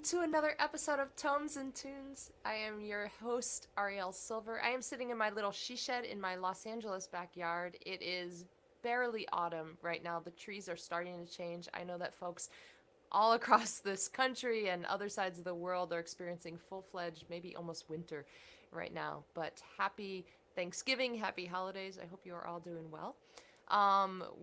To another episode of Tomes and Tunes. I am your host, Arielle Silver. I am sitting in my little she shed in my Los Angeles backyard. It is barely autumn right now. The trees are starting to change. I know that folks all across this country and other sides of the world are experiencing full-fledged, maybe almost winter right now. But happy Thanksgiving, happy holidays. I hope you are all doing well.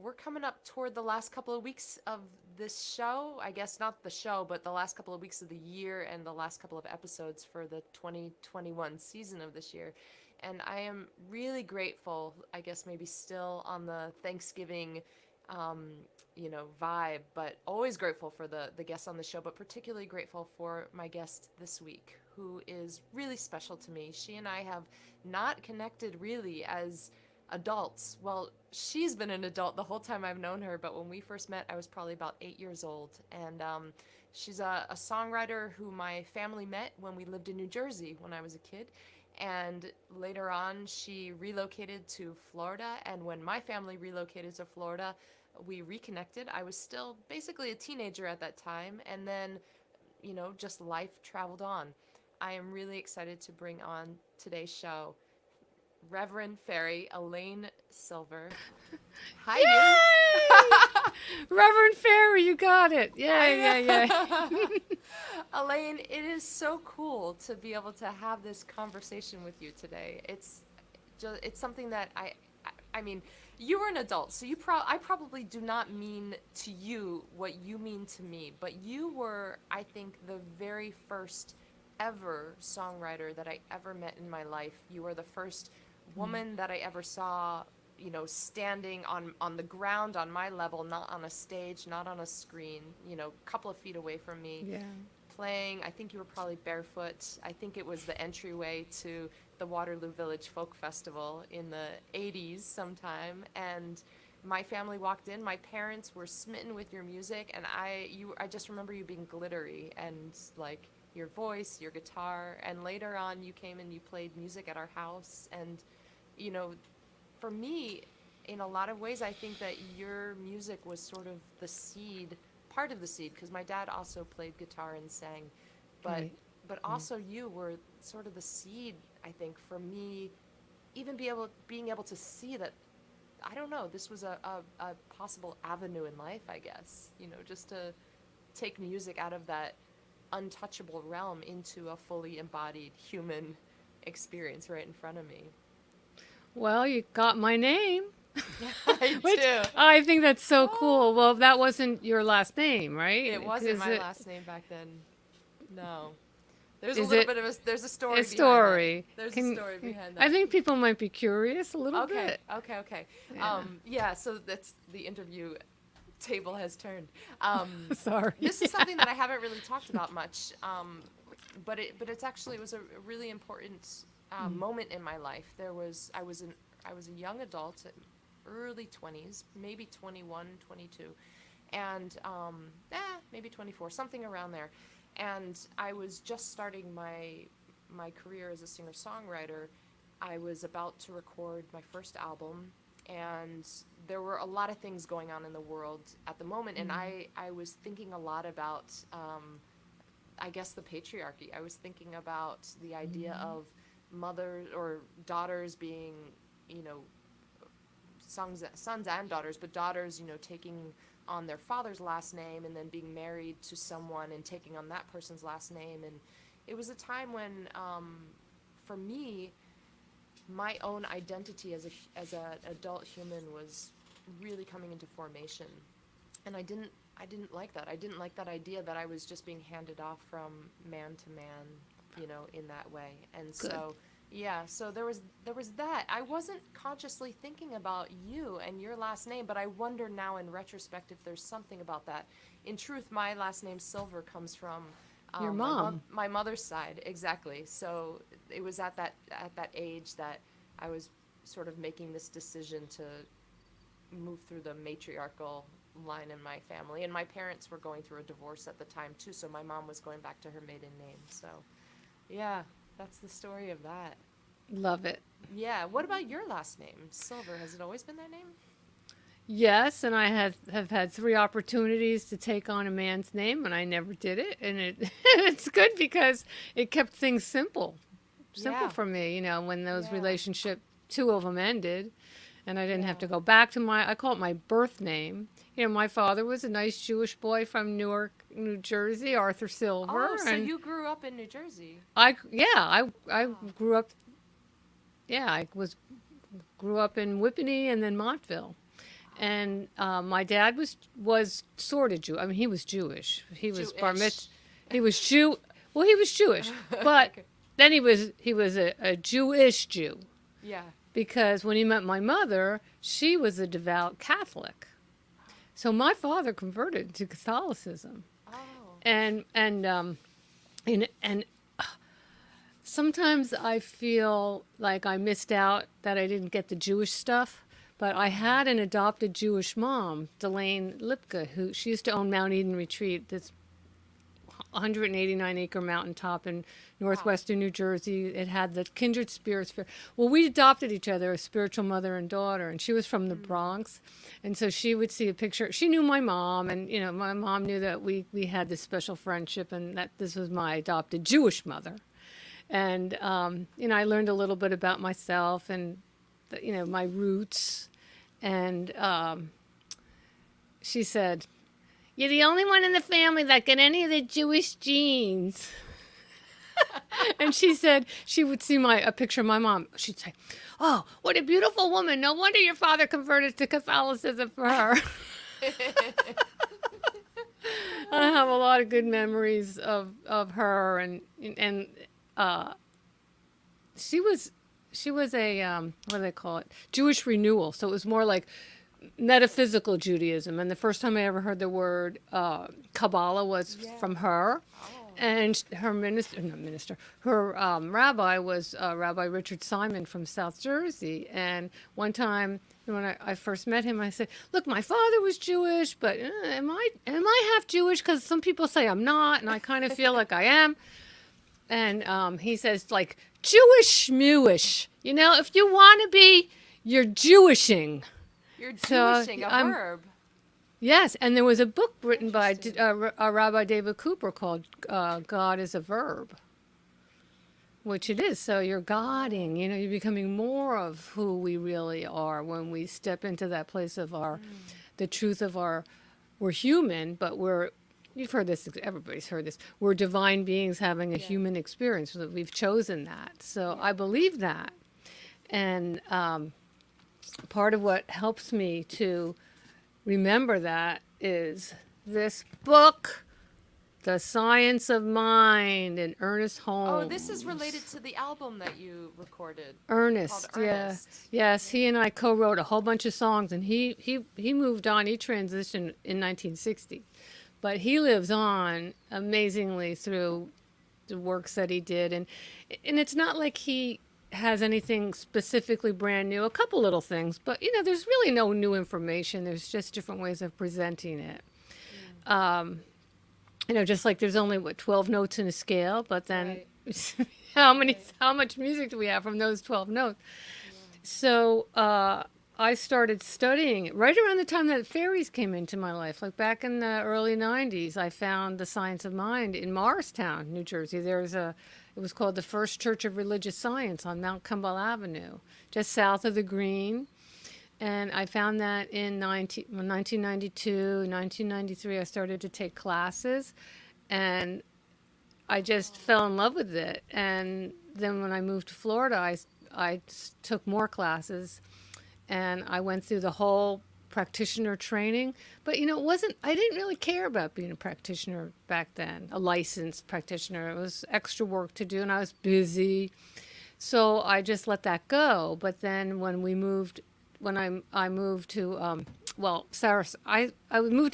We're coming up toward the last couple of weeks of this show. I guess not the show, but the last couple of weeks of the year and the last couple of episodes for the 2021 season of this year. And I am really grateful, I guess maybe still on the Thanksgiving, vibe, but always grateful for the guests on the show, but particularly grateful for my guest this week, who is really special to me. She and I have not connected really as adults. Well, she's been an adult the whole time I've known her, but when we first met, I was probably about 8 years old. And she's a songwriter who my family met when we lived in New Jersey when I was a kid. And later on, she relocated to Florida. And when my family relocated to Florida, we reconnected. I was still basically a teenager at that time. And then, just life traveled on. I am really excited to bring on today's show Reverend Fairy Elaine Silver. Hi, you. Reverend Fairy, you got it. Yeah. Elaine, it is so cool to be able to have this conversation with you today. It's something that I mean, you were an adult, so I probably do not mean to you what you mean to me, but you were, I think, the very first ever songwriter that I ever met in my life. You were the first woman that I ever saw, standing on the ground on my level, not on a stage, not on a screen, a couple of feet away from me. Yeah. Playing. I think you were probably barefoot. I think it was the entryway to the Waterloo Village Folk Festival in the 80s sometime, and my family walked in. My parents were smitten with your music, and I just remember you being glittery and like your voice, your guitar, and later on you came and you played music at our house. And for me, in a lot of ways, I think that your music was sort of the seed, part of the seed, because my dad also played guitar and sang, but also you were sort of the seed, I think, for me, even being able to see that, I don't know, this was a possible avenue in life, I guess, just to take music out of that untouchable realm into a fully embodied human experience right in front of me. Well, you got my name. I do. I think that's so cool. Well, that wasn't your last name, right? It wasn't my last name back then. No. There's a story. A story. There's a story behind that. I think people might be curious a little bit. Okay. Yeah. So that's the interview table has turned. Sorry. This is something that I haven't really talked about much, but it was a really important moment in my life. I was a young adult, early 20s, maybe 21, 22, and maybe 24, something around there. And I was just starting my career as a singer-songwriter. I was about to record my first album, and there were a lot of things going on in the world at the moment, and I was thinking a lot about, I guess, the patriarchy. I was thinking about the idea of mothers or daughters being, sons and daughters, but daughters, taking on their father's last name and then being married to someone and taking on that person's last name. And it was a time when, for me, my own identity as an adult human was really coming into formation, and I didn't like that. I didn't like that idea that I was just being handed off from man to man, in that way. And so Yeah, so there was that. I wasn't consciously thinking about you and your last name, but I wonder now in retrospect if there's something about that. In truth, my last name Silver comes from Your my mom. my mother's side, exactly. So it was at that age that I was sort of making this decision to move through the matriarchal line in my family, and my parents were going through a divorce at the time too. So my mom was going back to her maiden name. So yeah, that's the story of that. Love it. Yeah. What about your last name? Silver. Has it always been that name? Yes, and I have had three opportunities to take on a man's name, and I never did it. And it's good because it kept things simple Yeah. for me. You know, when those Yeah. relationship, two of them ended, and I didn't have Yeah. to go back to I call it my birth name. You know, my father was a nice Jewish boy from Newark, New Jersey, Arthur Silver, Oh, so and you grew up in New Jersey. I Oh. grew up. Yeah, grew up in Whippany and then Montville. And my dad was sort of Jew. I mean, he was Jewish. He was bar Jewish. mitz. He was Jew. Well, he was Jewish, but Okay. then he was a Jewish Jew Yeah. because when he met my mother, she was a devout Catholic. So my father converted to Catholicism, Oh. and sometimes I feel like I missed out that I didn't get the Jewish stuff. But I had an adopted Jewish mom, Elaine Lipka, who she used to own Mount Eden Retreat, this 189-acre mountaintop in Wow. northwestern New Jersey. It had the kindred spirits fair. Well, we adopted each other as spiritual mother and daughter, and she was from the Bronx, and so she would see a picture. She knew my mom, and you know, my mom knew that we had this special friendship, and that this was my adopted Jewish mother. And you know, I learned a little bit about myself and you know my roots. And she said, "You're the only one in the family that got any of the Jewish genes." And she said she would see a picture of my mom. She'd say, "Oh, what a beautiful woman! No wonder your father converted to Catholicism for her." I have a lot of good memories of her, and uh, she was she was a what do they call it? Jewish renewal. So it was more like metaphysical Judaism. And the first time I ever heard the word Kabbalah was Yeah. from her. Oh. And her her rabbi was Rabbi Richard Simon from South Jersey. And one time when I first met him, I said, "Look, my father was Jewish, but am I half Jewish? Because some people say I'm not, and I kind of feel like I am." And he says, like, Jewish schmewish. You know, if you want to be, you're Jewishing. You're So Jewishing a I'm verb. Yes, and there was a book written by Interesting. Rabbi David Cooper called "God is a Verb," which it is. So you're godding. You know, you're becoming more of who we really are when we step into that place of the truth of our. We're human, but we're. You've heard this. Everybody's heard this. We're divine beings having a Yeah. human experience. So we've chosen that. So Yeah. I believe that, and part of what helps me to remember that is this book, The Science of Mind, and Ernest Oh, Holmes. this is related to the album that you recorded called Ernest, yeah. Ernest. Yes, he and I co-wrote a whole bunch of songs, and he moved on. He transitioned in 1960. But he lives on amazingly through the works that he did. And it's not like he has anything specifically brand new, a couple little things, but you know, there's really no new information. There's just different ways of presenting it. You know, just like there's only 12 notes in a scale, but then Right. how much music do we have from those 12 notes? Yeah. So I started studying it right around the time that fairies came into my life. Like back in the early 90s, I found the Science of Mind in Morristown, New Jersey. It was called the First Church of Religious Science on Mount Kimball Avenue, just south of the Green. And I found that in 1992, 1993, I started to take classes. And I just fell in love with it. And then when I moved to Florida, took more classes and I went through the whole practitioner training. But you know, I didn't really care about being a practitioner back then, a licensed practitioner. It was extra work to do and I was busy. So I just let that go. But then when I moved to, I moved to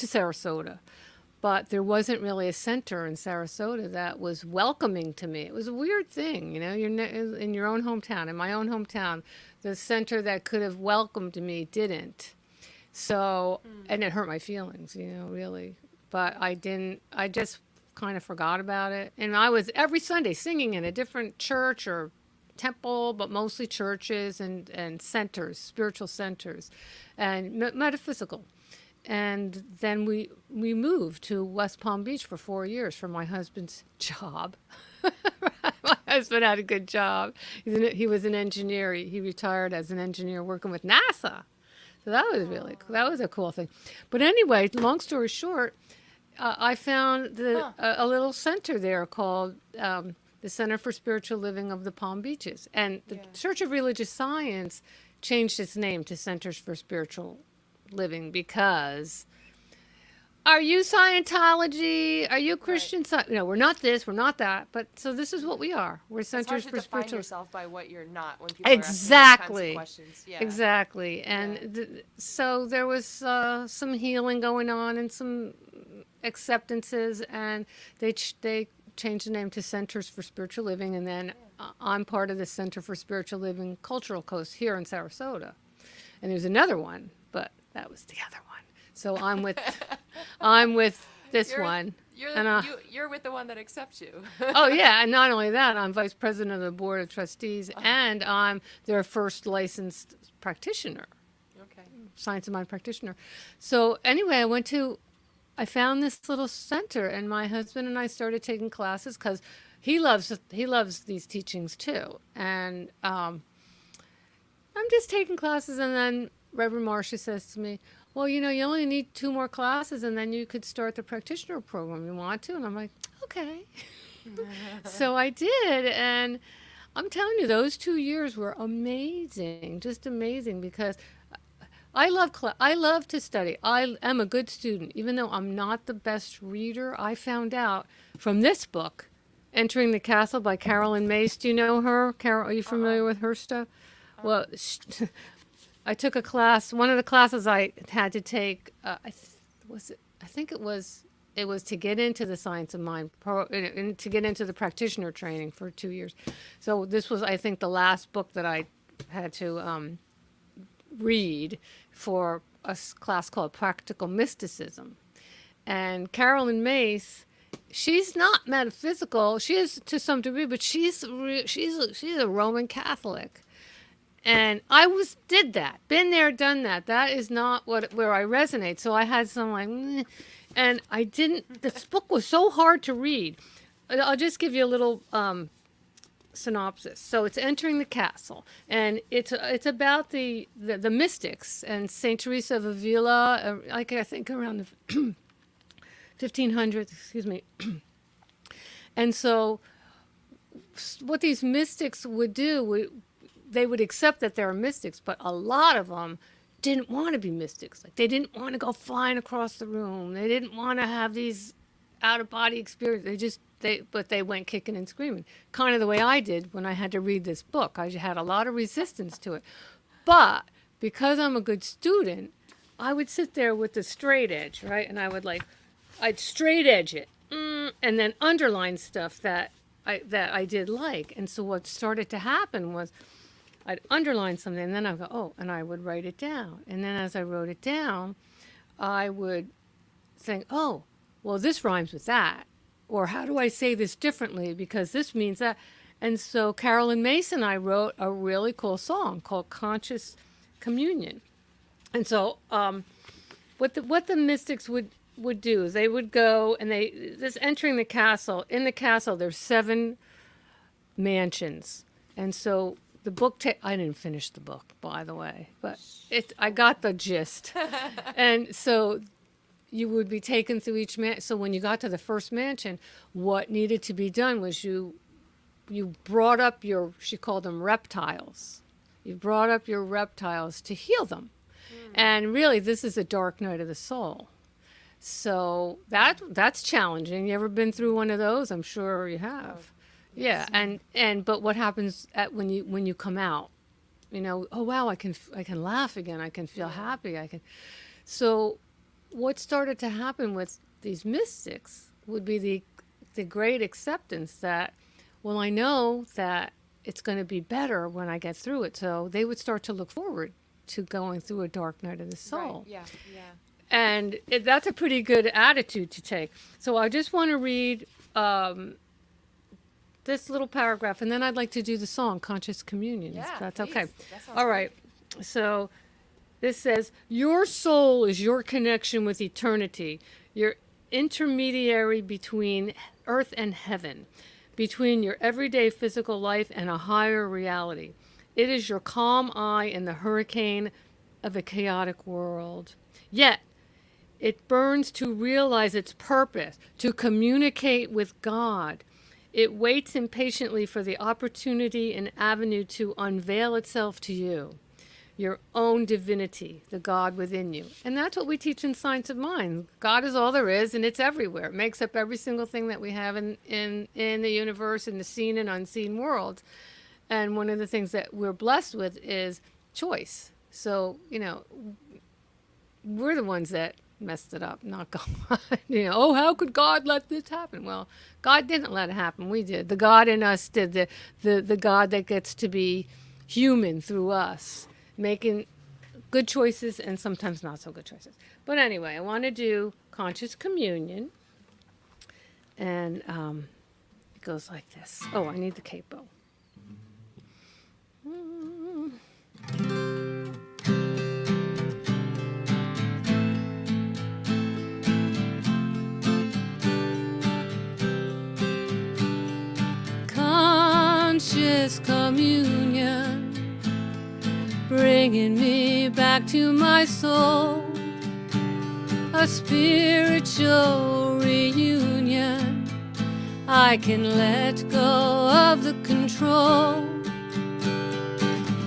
Sarasota, but there wasn't really a center in Sarasota that was welcoming to me. It was a weird thing, you're in your own hometown. In my own hometown, the center that could have welcomed me didn't. So, and it hurt my feelings, really. But I just kind of forgot about it. And I was every Sunday singing in a different church or temple, but mostly churches and centers, spiritual centers, and metaphysical. And then we moved to West Palm Beach for 4 years for my husband's job. My husband had a good job. He was an engineer. He retired as an engineer working with NASA. So that was that was a cool thing. But anyway, long story short, I found a little center there called the Center for Spiritual Living of the Palm Beaches. And the Church of Religious Science changed its name to Centers for Spiritual Living because are you Scientology? Are you Christian? Right. No, we're not this, we're not that. But so this is what we are. We're Centers It's hard to for define Spiritual. yourself by what you're not when people Exactly. are asking those kinds of questions. Yeah. Exactly. And so there was some healing going on and some acceptances, and they changed the name to Centers for Spiritual Living, and then I'm part of the Center for Spiritual Living Cultural Coast here in Sarasota. And there's another one, but that was the other one. So I'm with this one. You're with the one that accepts you. Oh yeah, and not only that, I'm vice president of the board of trustees, and I'm their first licensed practitioner, science of mind practitioner. So anyway, I found this little center, and my husband and I started taking classes because he loves these teachings too. And I'm just taking classes, and then Reverend Marcia says to me, well, you only need 2 more classes, and then you could start the practitioner program. You want to? And I'm like, okay. So I did, and I'm telling you, those 2 years were amazing, just amazing, because I love to study. I am a good student. Even though I'm not the best reader, I found out from this book, Entering the Castle by Carolyn Mace. Do you know her? Carol, are you familiar with her stuff? Well, I took a class. One of the classes I had to take, I think it was to get into the science of mind, to get into the practitioner training for 2 years. So this was, I think, the last book that I had to read for a class called Practical Mysticism. And Carolyn Mace, she's not metaphysical. She is to some degree, but she's a Roman Catholic. And I did that, been there, done that. That is not where I resonate. So I had some and I didn't. This book was so hard to read. I'll just give you a little synopsis. So it's Entering the Castle, and it's about the mystics and Saint Teresa of Avila, I think around the 1500s. Excuse me. And so, what these mystics would do, they would accept that they're mystics, but a lot of them didn't want to be mystics. Like, they didn't want to go flying across the room. They didn't want to have these out-of-body experiences. But they went kicking and screaming, kind of the way I did when I had to read this book. I had a lot of resistance to it. But because I'm a good student, I would sit there with the straight edge, right? And I'd straight edge it, and then underline stuff that I did like. And so what started to happen was I'd underline something, and then I'd go, and I would write it down. And then as I wrote it down, I would think, well, this rhymes with that. Or how do I say this differently because this means that? And so Carolyn Mace and I wrote a really cool song called Conscious Communion. And so what the mystics would do is they would go and this Entering the Castle. In the castle, there's 7 mansions. And so the book, I didn't finish the book, by the way, but I got the gist. And so you would be taken through each mansion. So when you got to the first mansion, what needed to be done was you brought up she called them reptiles. You brought up your reptiles to heal them. And really, this is a dark night of the soul. So that's challenging. You ever been through one of those? I'm sure you have. Yeah, and but what happens when you come out? Oh wow, I can laugh again. I can feel happy. I can. So, what started to happen with these mystics would be the great acceptance that, well, I know that it's going to be better when I get through it. So they would start to look forward to going through a dark night of the soul. Right. Yeah. Yeah. And that's a pretty good attitude to take. So I just want to read this little paragraph, and then I'd like to do the song Conscious Communion. Yeah. If that's please. okay. That sounds All great. right. So this says, your soul is your connection with eternity, your intermediary between earth and heaven, between your everyday physical life and a higher reality. It is your calm eye in the hurricane of a chaotic world. Yet, it burns to realize its purpose, to communicate with God. It waits impatiently for the opportunity and avenue to unveil itself to you, your own divinity, the God within you. And that's what we teach in Science of Mind. God is all there is, and it's everywhere. It makes up every single thing that we have in the universe, in the seen and unseen world. And one of the things that we're blessed with is choice. So, we're the ones that messed it up, not God. Oh, how could God let this happen? Well, God didn't let it happen. We did. The God in us did. The God that gets to be human through us, making good choices and sometimes not so good choices. But anyway, I want to do Conscious Communion. And it goes like this. Oh, I need the capo. Conscious communion, bringing me back to my soul, a spiritual reunion. I can let go of the control,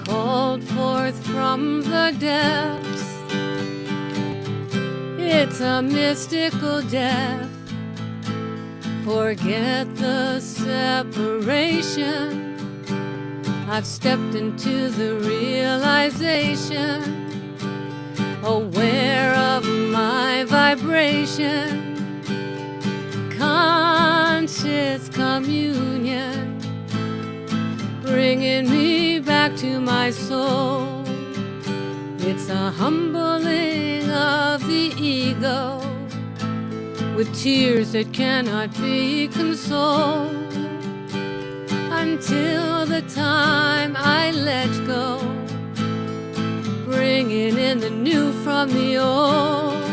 called forth from the depths. It's a mystical death. Forget the separation. I've stepped into the realization, aware of my vibration. Conscious communion, bringing me back to my soul. It's a humbling of the ego, with tears that cannot be consoled, until the time I let go, bringing in the new from the old,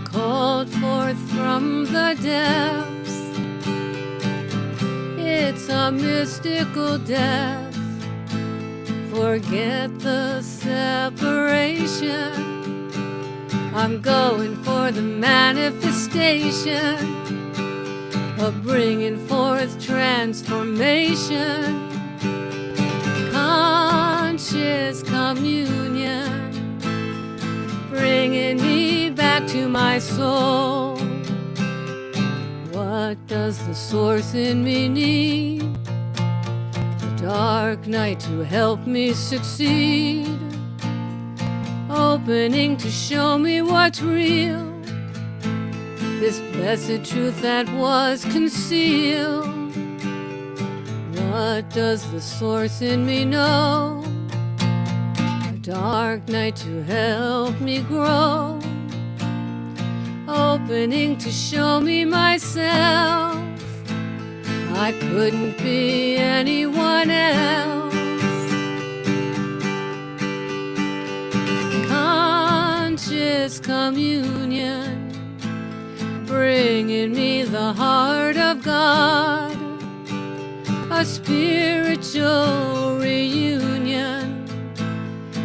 called forth from the depths. It's a mystical death. Forget the separation. I'm going for the manifestation of bringing forth transformation. Conscious communion, bringing me back to my soul. What does the source in me need? A dark night to help me succeed, opening to show me what's real, this blessed truth that was concealed. What does the source in me know? A dark night to help me grow, opening to show me myself. I couldn't be anyone else. Conscious communion, bringing me the heart of God, a spiritual reunion,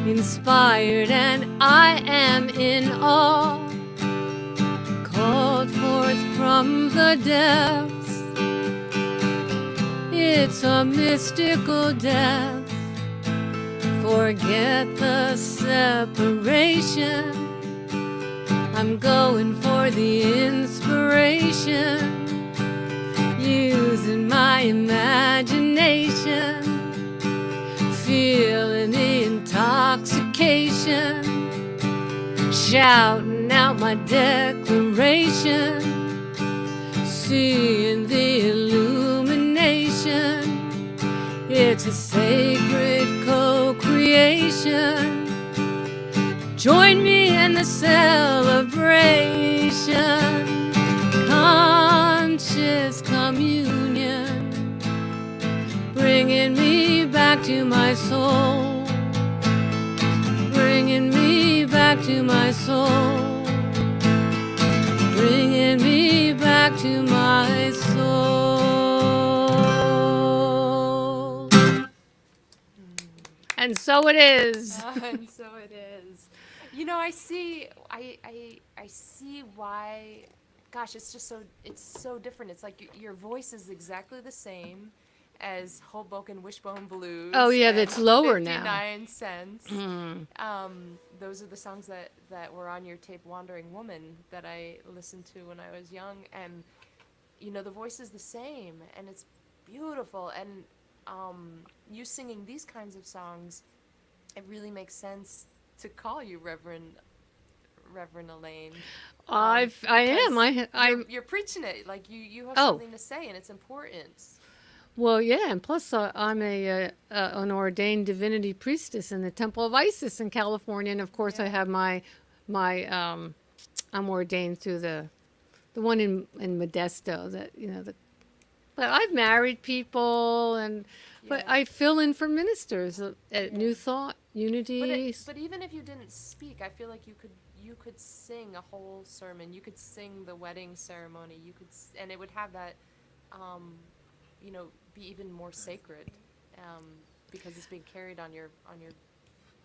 inspired and I am in awe, called forth from the depths. It's a mystical death. Forget the separation. I'm going for the inspiration, using my my imagination, feeling the intoxication, shouting out my declaration, seeing the illumination. It's a sacred co-creation. Join me in the celebration. Conscious communion, bringing me back to my soul, bringing me back to my soul, bringing me back to my soul. And so it is. And so it is. You know, I see why. Gosh, it's so different. It's like your voice is exactly the same as Hoboken Wishbone Blues. Oh yeah, and that's lower now. 59 Cents. Those are the songs that were on your tape, Wandering Woman, that I listened to when I was young. And you know, the voice is the same, and it's beautiful. And you singing these kinds of songs, it really makes sense to call you Reverend Elaine. I am. You're preaching it. Like you have Oh. something to say, and it's important. Well, yeah, and plus I'm an ordained divinity priestess in the Temple of Isis in California, and of course I Yeah. have my I'm ordained through the one in Modesto that but I've married people but Yeah. I fill in for ministers at New Thought Unity. But even if you didn't speak, I feel like you could sing a whole sermon. You could sing the wedding ceremony. And it would have that, be even more sacred, because it's being carried on your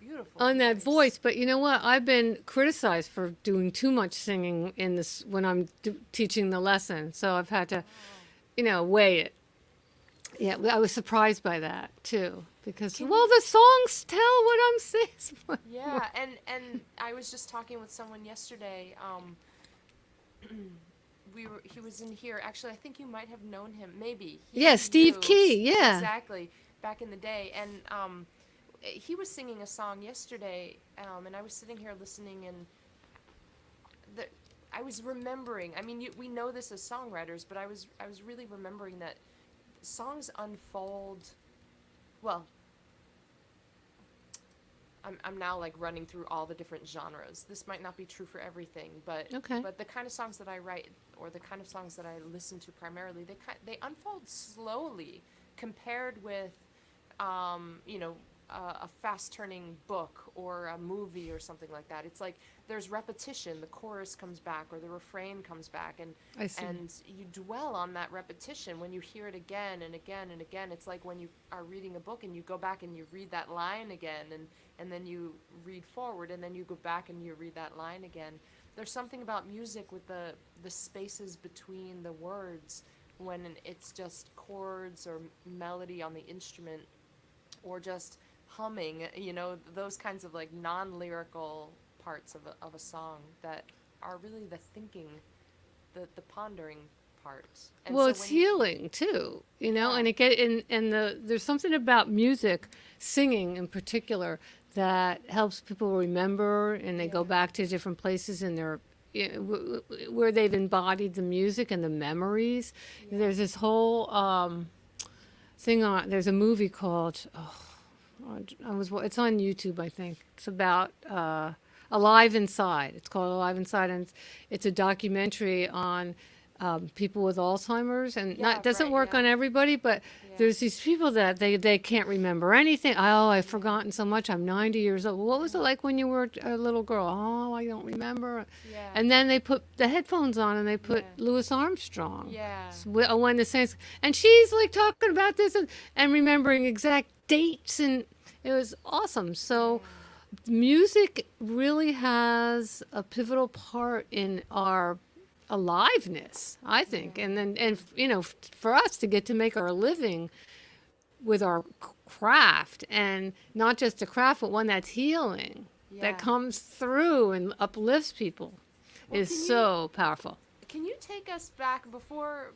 beautiful On that voice, but you know what? I've been criticized for doing too much singing in this when I'm teaching the lesson, so I've had to, weigh it. Yeah, I was surprised by that too, because the songs tell what I'm saying. Yeah, and I was just talking with someone yesterday. He was in here. Actually, I think you might have known him. Maybe. Yeah, Steve knew- Key. Yeah. Exactly. Back in the day, and he was singing a song yesterday, and I was sitting here listening, and I was remembering. I mean, we know this as songwriters, but I was really remembering that songs unfold. Well, I'm now like running through all the different genres. This might not be true for everything, but Okay. but the kind of songs that I write, or the kind of songs that I listen to primarily, they unfold slowly compared with a fast-turning book or a movie or something like that. It's like there's repetition. The chorus comes back or the refrain comes back, and I see. and you dwell on that repetition. When you hear it again and again and again, it's like when you are reading a book and you go back and you read that line again, and then you read forward, and then you go back and you read that line again. There's something about music with the spaces between the words, when it's just chords or melody on the instrument, or just humming, those kinds of like non-lyrical parts of a song that are really the thinking, the pondering part. And Well, so it's when healing too, Yeah. and there's something about music, singing in particular, that helps people remember, and they go Yeah. back to different places in their where they've embodied the music and the memories. Yeah. There's this whole thing on. There's a movie called. It's on YouTube, I think. It's about Alive Inside. It's called Alive Inside, and it's a documentary on people with Alzheimer's, and Yeah, it doesn't right, work yeah. on everybody, but Yeah. there's these people that they can't remember anything. Oh, I've forgotten so much. I'm 90 years old. What was it like when you were a little girl? Oh, I don't remember. Yeah. And then they put the headphones on and they put Yeah. Louis Armstrong. Yeah. When the Saints, and she's like talking about this and remembering exact dates, and it was awesome. So music really has a pivotal part in our aliveness, I think. And then for us to get to make our living with our craft, and not just a craft, but one that's healing, Yeah. that comes through and uplifts people, Well, is can you- so powerful. Can you take us back before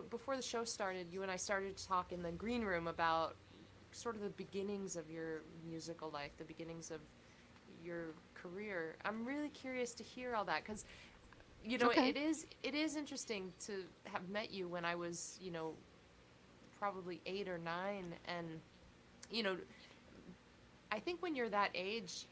before the show started, you and I started to talk in the green room about sort of the beginnings of your musical life, the beginnings of your career. I'm really curious to hear all that because, Okay. it is interesting to have met you when I was, probably 8 or 9, and you know, I think when you're that age,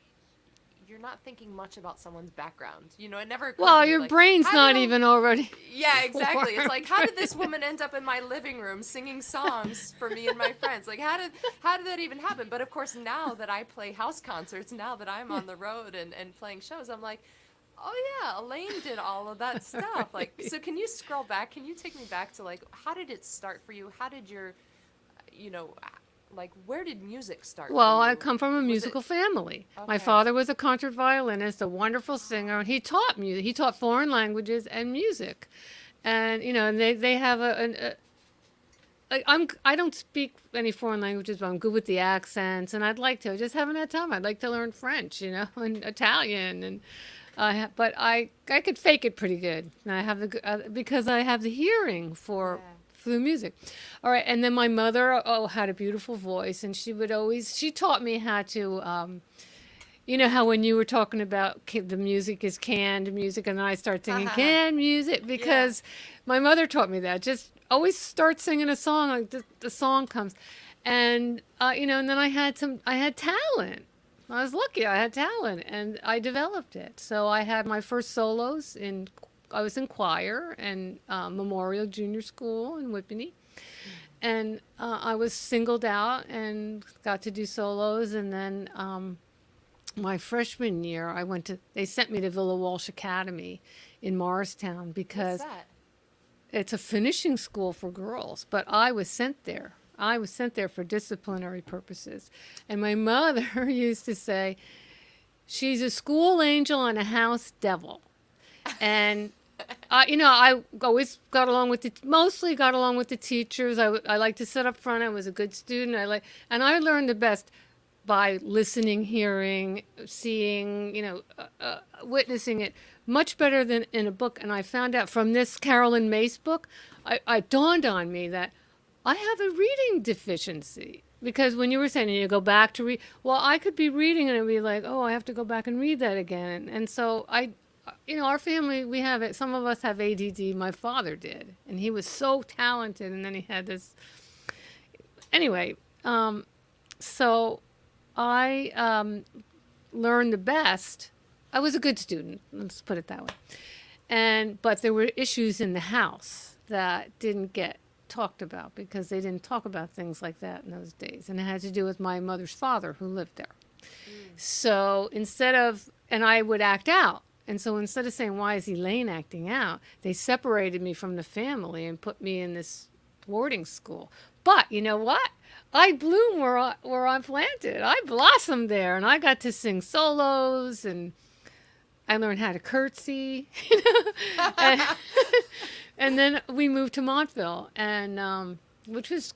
you're not thinking much about someone's background. It never occurred Well, to me your like, brain's how not did even already yeah, exactly. It's like, how did formed. this woman end up in my living room singing songs for me and my friends? Like, how did that even happen? But of course, now that I play house concerts, now that I'm on the road and playing shows, I'm like, oh yeah, Elaine did all of that stuff. Like, so can you scroll back? Can you take me back to like, how did it start for you? How did your, you know, like, where did music start for Well, I you? come from a Was it musical family. My okay? father was a concert violinist, a wonderful singer, and he taught music. He taught foreign languages and music. And and they have I don't speak any foreign languages, but I'm good with the accents, and I'd like to. I just haven't had time. I'd like to learn French, and Italian, and but I could fake it pretty good. And I have because I have the hearing Yeah. for the music. All right, and then my mother had a beautiful voice, and she taught me how to. You know how when you were talking about the music is canned music, and then I start singing canned music Yeah. because my mother taught me that. Just always start singing a song, like the song comes, and and then I had talent. I was lucky. I had talent, and I developed it. So I had my first solos I was in choir and Memorial Junior School in Whippany, and I was singled out and got to do solos, and then. My freshman year, they sent me to Villa Walsh Academy in Morristown What's because that? it's a finishing school for girls, but I was sent there. I was sent there for disciplinary purposes. And my mother used to say, she's a school angel and a house devil. And I always mostly got along with the teachers. I liked to sit up front. I was a good student. And I learned the best by listening, hearing, seeing, witnessing it much better than in a book. And I found out from this Carolyn Mace book, I dawned on me that I have a reading deficiency. Because when you were saying you go back to read, well, I could be reading and it'd be like, oh, I have to go back and read that again. And so our family, we have it. Some of us have ADD. My father did, and he was so talented. And then he had this. Anyway, so I learned the best. I was a good student. Let's put it that way. But there were issues in the house that didn't get talked about because they didn't talk about things like that in those days, and it had to do with my mother's father who lived there. So and I would act out. And so instead of saying, why is Elaine acting out? They separated me from the family and put me in this boarding school. But you know what? I bloom where I planted. I blossomed there, and I got to sing solos, and I learned how to curtsy. and, and then we moved to Montville, and which was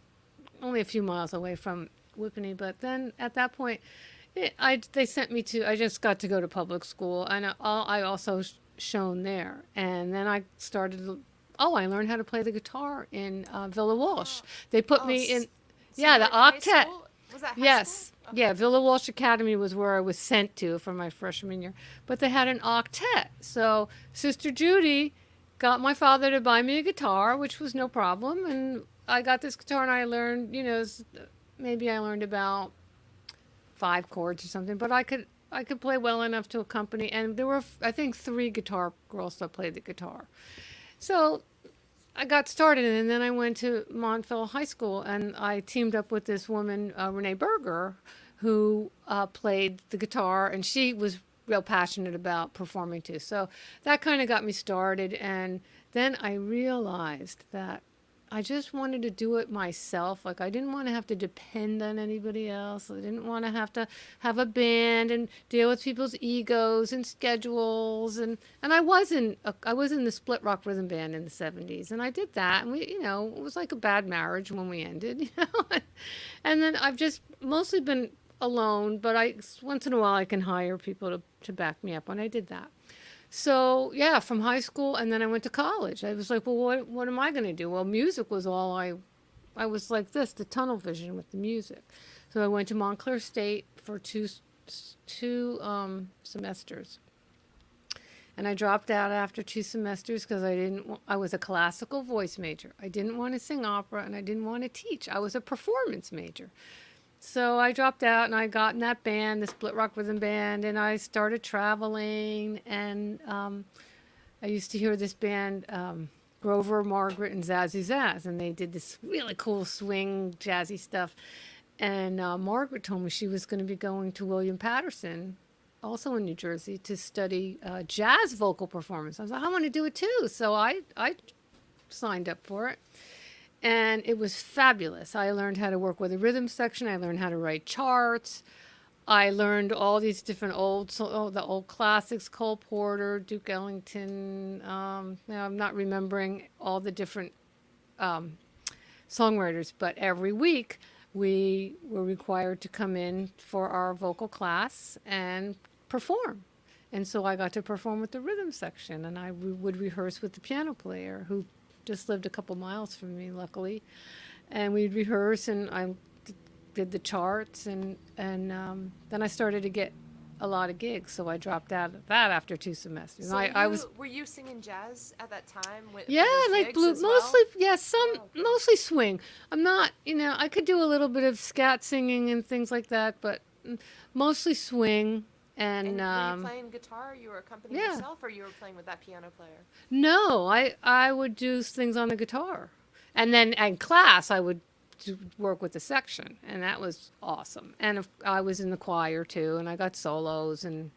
only a few miles away from Whippany. But then at that point, they sent me to. I just got to go to public school, and I also shone there. And then I started. Oh, I learned how to play the guitar in Villa Walsh. They put me in. So Yeah, you the were in high octet. school? Was that high Yes. school? Yeah, Villa Walsh Academy was where I was sent to for my freshman year. But they had an octet. So Sister Judy got my father to buy me a guitar, which was no problem. And I got this guitar and I learned, maybe I learned about 5 chords or something. But I could play well enough to accompany. And there were, I think, 3 guitar girls that played the guitar. So I got started, and then I went to Montville High School, and I teamed up with this woman, Renee Berger, who played the guitar, and she was real passionate about performing too. So that kind of got me started, and then I realized that I just wanted to do it myself. Like, I didn't want to have to depend on anybody else. I didn't want to have a band and deal with people's egos and schedules. And I was in the Split Rock Rhythm Band in the 70s, and I did that. And it was like a bad marriage when we ended, And then I've just mostly been alone, but once in a while I can hire people to back me up, and I did that. So yeah, from high school, and then I went to college. I was like, well, what am I going to do? Well, music was all I was like this, the tunnel vision with the music. So I went to Montclair State for two semesters, and I dropped out after 2 semesters because I didn't. I was a classical voice major. I didn't want to sing opera, and I didn't want to teach. I was a performance major. So I dropped out and I got in that band, the split rock rhythm band, and I started traveling. And I used to hear this band, Grover, Margaret, and Zazzy Zaz, and they did this really cool swing, jazzy stuff. And Margaret told me she was going to be going to William Patterson, also in New Jersey, to study jazz vocal performance. I was like, I want to do it too. So I signed up for it. And it was fabulous. I learned how to work with a rhythm section. I learned how to write charts. I learned all these different the old classics, Cole Porter, Duke Ellington. Now I'm not remembering all the different songwriters, but every week we were required to come in for our vocal class and perform. And so I got to perform with the rhythm section, and I would rehearse with the piano player who just lived a couple miles from me, luckily. And we'd rehearse, and I did the charts, and then I started to get a lot of gigs, so I dropped out of that after 2 semesters. So I was were you singing jazz at that time? yeah, for those like gigs blue, as well? mostly yeah, some Oh, okay. mostly swing. I'm not, I could do a little bit of scat singing and things like that, but mostly swing. And And were you playing guitar? You were accompanying yeah, yourself, or you were playing with that piano player? no, I would do things on the guitar, and then in class I would work with the section, and that was awesome. And I was in the choir too, and I got solos, and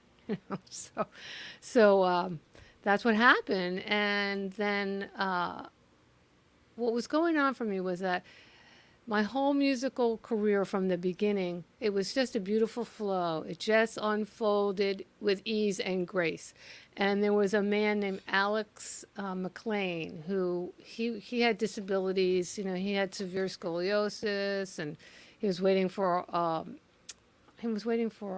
so that's what happened. And then what was going on for me was that my whole musical career from the beginning, it was just a beautiful flow. It just unfolded with ease and grace. And there was a man named Alex McLean who he had disabilities. He had severe scoliosis, and he was waiting for a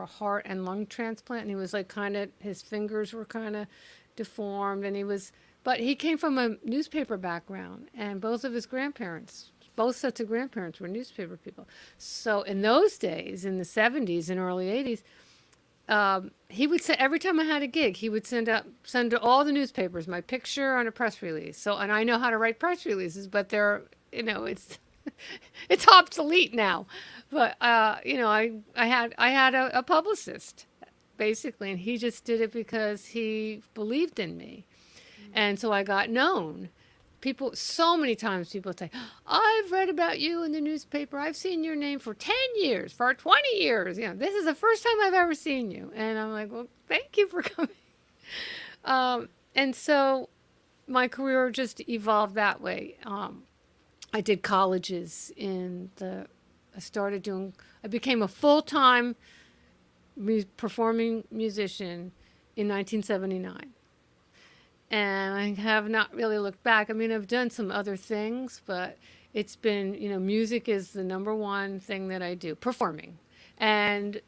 heart and lung transplant. And he was like his fingers were kind of deformed, and but he came from a newspaper background, and both sets of grandparents were newspaper people. So in those days, in the 70s and early 80s, he would say every time I had a gig, he would send to all the newspapers my picture on a press release. So, and I know how to write press releases, but it's it's obsolete now. But I had a publicist basically, and he just did it because he believed in me, and so I got known. So many times people say, I've read about you in the newspaper. I've seen your name for 10 years, for 20 years. This is the first time I've ever seen you. And I'm like, well, thank you for coming. And so my career just evolved that way. I did colleges I became a full-time performing musician in 1979. And I have not really looked back. I mean, I've done some other things, but it's been, music is the number one thing that I do, performing. And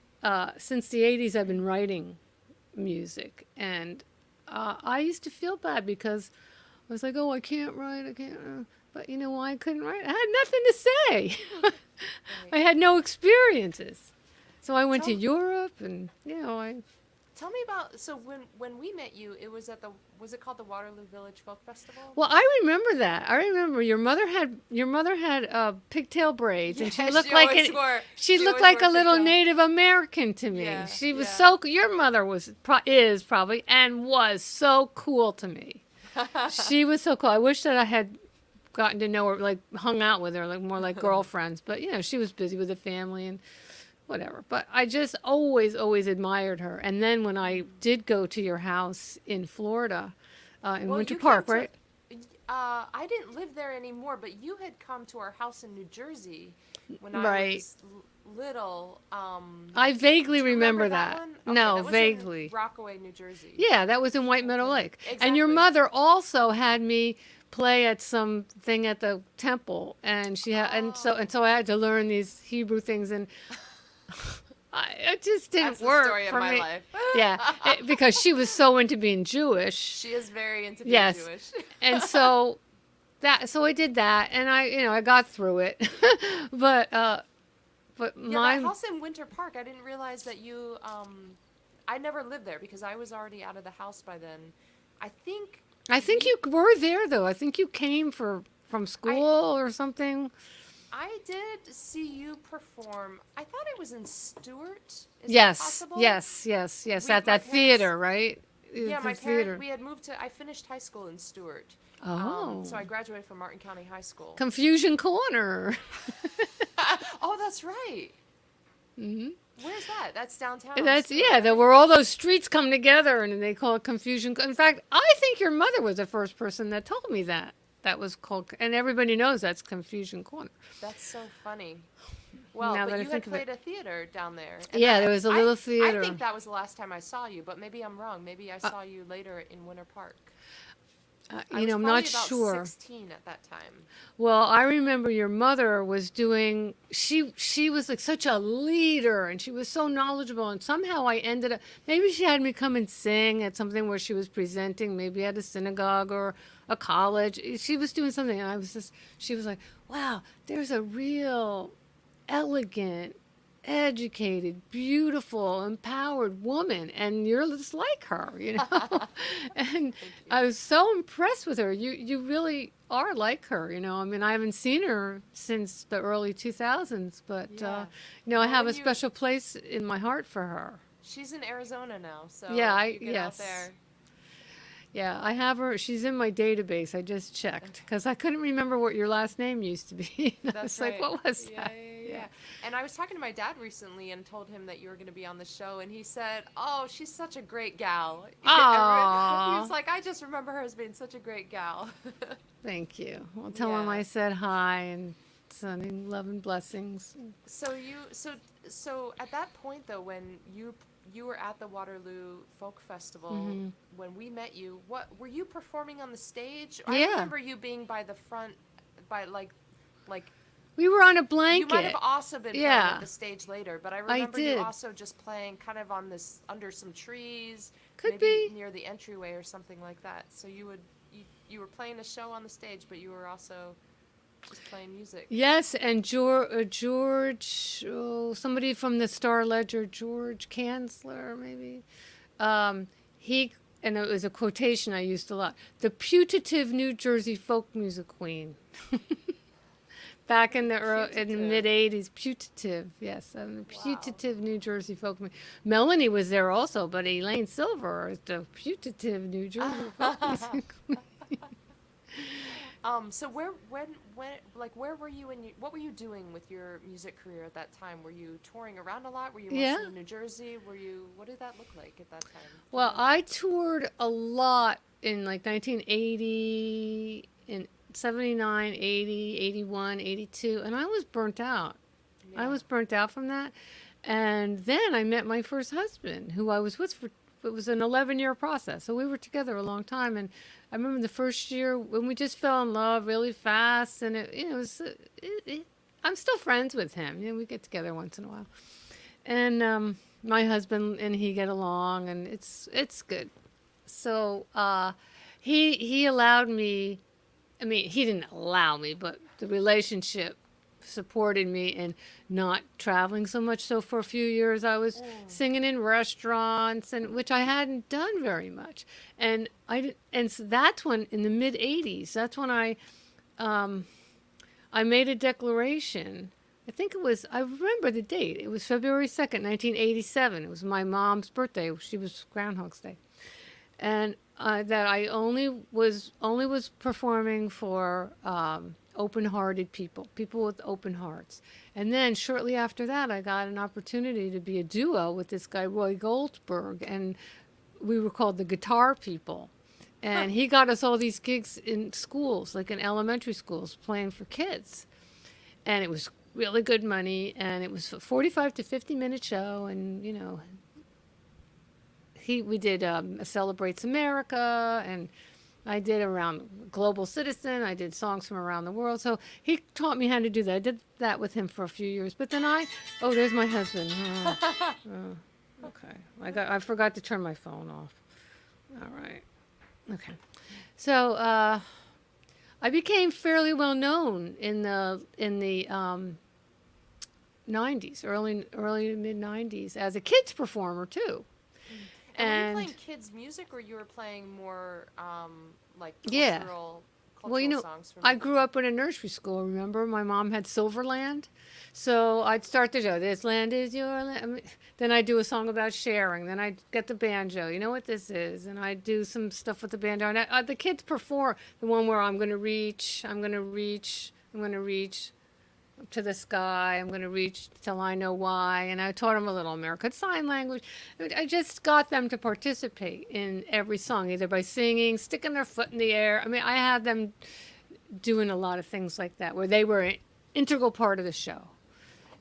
since the 80s, I've been writing music. And I used to feel bad because I was like, oh, I can't write, I can't. But you know why I couldn't write? I had nothing to say. I had no experiences. So I went to Tell- Europe, and, Tell me about, so when we met you, it was was it called the Waterloo Village Folk Festival? Well, I remember that. I remember your mother had pigtail braids, and she Yeah, looked she like always wore- she she looked always like a wore little pigtail. Native American to me. Yeah, She was yeah. your mother is probably and was so cool to me. She was so cool. I wish that I had gotten to know her, like hung out with her, like more like girlfriends. But she was busy with the family and whatever. But I just always admired her. And then when I did go to your house in Florida, in Well, Winter you Park, came to- right? I didn't live there anymore, but you had come to our house in New Jersey when I Right. was little. I vaguely Do you remember that that. one? Okay, No, that was vaguely. in Rockaway, New Jersey. Yeah, that was in White Meadow Lake. And your Exactly. mother also had me play at some thing at the temple, and she had, and so I had to learn these Hebrew things, and it just didn't That's the work story of for my me. life. Yeah, because she was so into being Jewish. She is very into being Yes. Jewish. And so I did that, and I got through it. but Yeah, my that house in Winter Park, I didn't realize that you, I never lived there because I was already out of the house by then. I think I think you were there though. I think you came from school or something. I did see you perform. I thought it was in Stewart. Is that Yes, possible? yes, We- at my that parents- theater, right? Yeah, The my theater. parents, we had moved to, I finished high school in Stewart. Oh. So I graduated from Martin County High School. Confusion Corner. Oh, that's right. Where's that? That's downtown. That's Stewart, yeah. There right? were all those streets come together, and they call it Confusion. In fact, I think your mother was the first person that told me that. That was called, and everybody knows that's Confusion Corner. That's so funny. Well, Now that but I you had think of it. played a theater down there. And Yeah, there was a little theater. I think that was the last time I saw you, but maybe I'm wrong. Maybe I saw you later in Winter Park. I was I'm probably not about sure. 16 at that time. Well, I remember your mother was doing. She was like such a leader, and she was so knowledgeable. And somehow I ended up. Maybe she had me come and sing at something where she was presenting, maybe at a synagogue or a college. She was doing something, and I was just. She was like, "Wow, there's a real, elegant, educated, beautiful, empowered woman, and you're just like her, you know." And I was so impressed with her. You really are like her, you know. I mean, I haven't seen her since the early 2000s, but Yeah. you know, I Well, have a when you- special place in my heart for her. She's in Arizona now, so Yeah, you get out yes. there. Yeah, I have her. She's in my database. I just checked because I couldn't remember what your last name used to be. I That's was right. like, what was Yeah, that? yeah. And I was talking to my dad recently and told him that you were going to be on the show, and he said, "Oh, she's such a great gal." He Aw. was like, "I just remember her as being such a great gal." Thank you. Well, tell him Yeah. I said hi and sending love and blessings. So at that point though, when you were at the Waterloo Folk Festival, Mm-hmm. when we met you, what were you performing on the stage? I Yeah. remember you being by the front, by like We were on a you blanket. might have also been playing Yeah. at the stage later, but I remember did. you also just playing kind of on this under some trees, Could maybe be. near the entryway or something like that. So you were playing a show on the stage, but you were also just playing music. Yes, and George, somebody from the Star Ledger, George Kanzler, maybe. He, and it was a quotation I used a lot. The putative New Jersey folk music queen. Back in the mid '80s, putative, yes, the putative New Jersey folk music. Melanie was there also, but Elaine Silver is the putative New Jersey folk music queen. So where were you what were you doing with your music career at that time? Were you touring around a lot? Were you mostly Yeah. in New Jersey? What did that look like at that time? Well, I toured a lot in like 1980, in 79, 80, 81, 82, and I was burnt out. I Yeah. was burnt out from that. And then I met my first husband, who I was with for, it was an 11-year process. So we were together a long time. And I remember the first year when we just fell in love really fast. And I'm still friends with him. You know, we get together once in a while. And my husband and he get along, and it's good. So he allowed me. I mean, he didn't allow me, but the relationship supported me in not traveling so much. So for a few years, I was singing in restaurants, and which I hadn't done very much. And so that's when, in the mid '80s, that's when I made a declaration. I think it was, I remember the date. It was February 2nd, 1987. It was my mom's birthday. She was Groundhog's Day. And that I only was performing for open-hearted people with open hearts. And then shortly after that, I got an opportunity to be a duo with this guy, Roy Goldberg, and we were called the Guitar People. And he got us all these gigs in schools, like in elementary schools, playing for kids. And it was really good money, and it was a 45 to 50-minute show, and, you know, we did Celebrates America, and I did around Global Citizen. I did songs from around the world. So he taught me how to do that. I did that with him for a few years. But then oh, there's my husband. Okay. I forgot to turn my phone off. All right. Okay. So I became fairly well known in the 90s, early to mid 90s as a kids performer too. And were you playing kids music, or you were playing more like Yeah. cultural Well, you know, songs from I grew up in a nursery school. Remember, my mom had Silverland, so I'd start the show. This land is your land. I mean, then I'd do a song about sharing. Then I'd get the banjo. You know what this is? And I'd do some stuff with the banjo. And the kids perform the one where I'm going to reach, I'm going to reach, I'm going to reach up to the sky. I'm going to reach till I know why. And I taught them a little American Sign Language. I just got them to participate in every song, either by singing, sticking their foot in the air. I mean, I had them doing a lot of things like that, where they were an integral part of the show.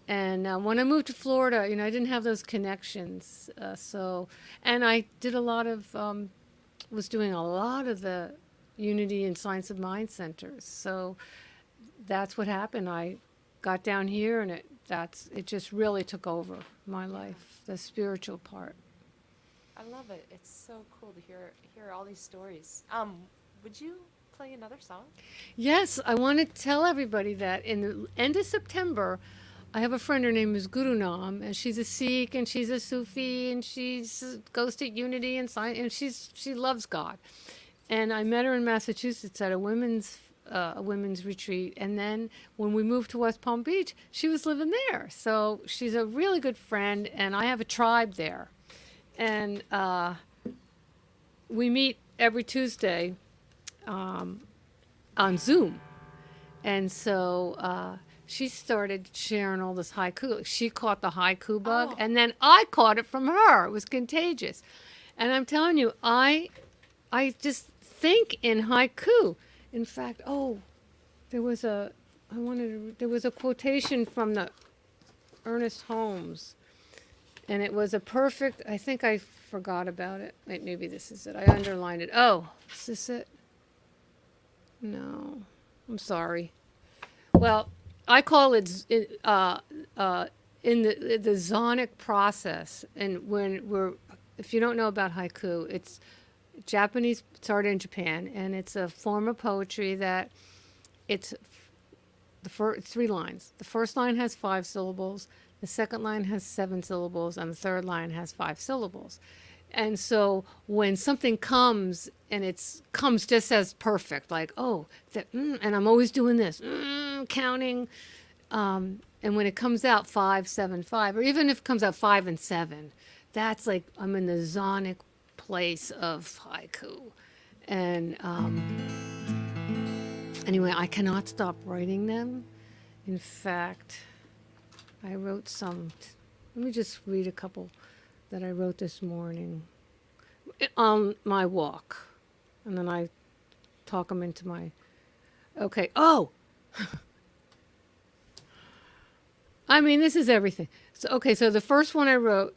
And when I moved to Florida, you know, I didn't have those connections. And I did a lot of, was doing a lot of the Unity and Science of Mind centers. So that's what happened. I got down here, and it just really took over my life, the spiritual part. I love it. It's so cool to hear all these stories. Would you play another song? Yes, I want to tell everybody that in the end of September, I have a friend, her name is Guru Nam, and she's a Sikh, and she's a Sufi, and she goes to Unity and Science, and she loves God. And I met her in Massachusetts at a women's retreat, and then when we moved to West Palm Beach, she was living there. So she's a really good friend, and I have a tribe there. And we meet every Tuesday on Zoom. And so she started sharing all this haiku. She caught the haiku bug, and then I caught it from her. It was contagious. And I'm telling you, I just think in haiku. In fact, there was a quotation from the Ernest Holmes, and it was a perfect, I think I forgot about it. Wait, maybe this is it. I underlined it. Oh, is this it? No, I'm sorry. Well, I call it in the zonic process, and if you don't know about haiku, it's Japanese, started in Japan, and it's a form of poetry that it's three lines. The first line has 5 syllables, the second line has 7 syllables, and the third line has 5 syllables. And so when something comes, and it comes just as perfect, like, and I'm always doing this, counting, and when it comes out 5, 7, 5, or even if it comes out 5 and 7, that's like I'm in the zonic place of haiku. And anyway, I cannot stop writing them. In fact, I wrote some. Let me just read a couple that I wrote this morning on my walk, and then I talk them into my. Okay. Oh. I mean, this is everything. So the first one I wrote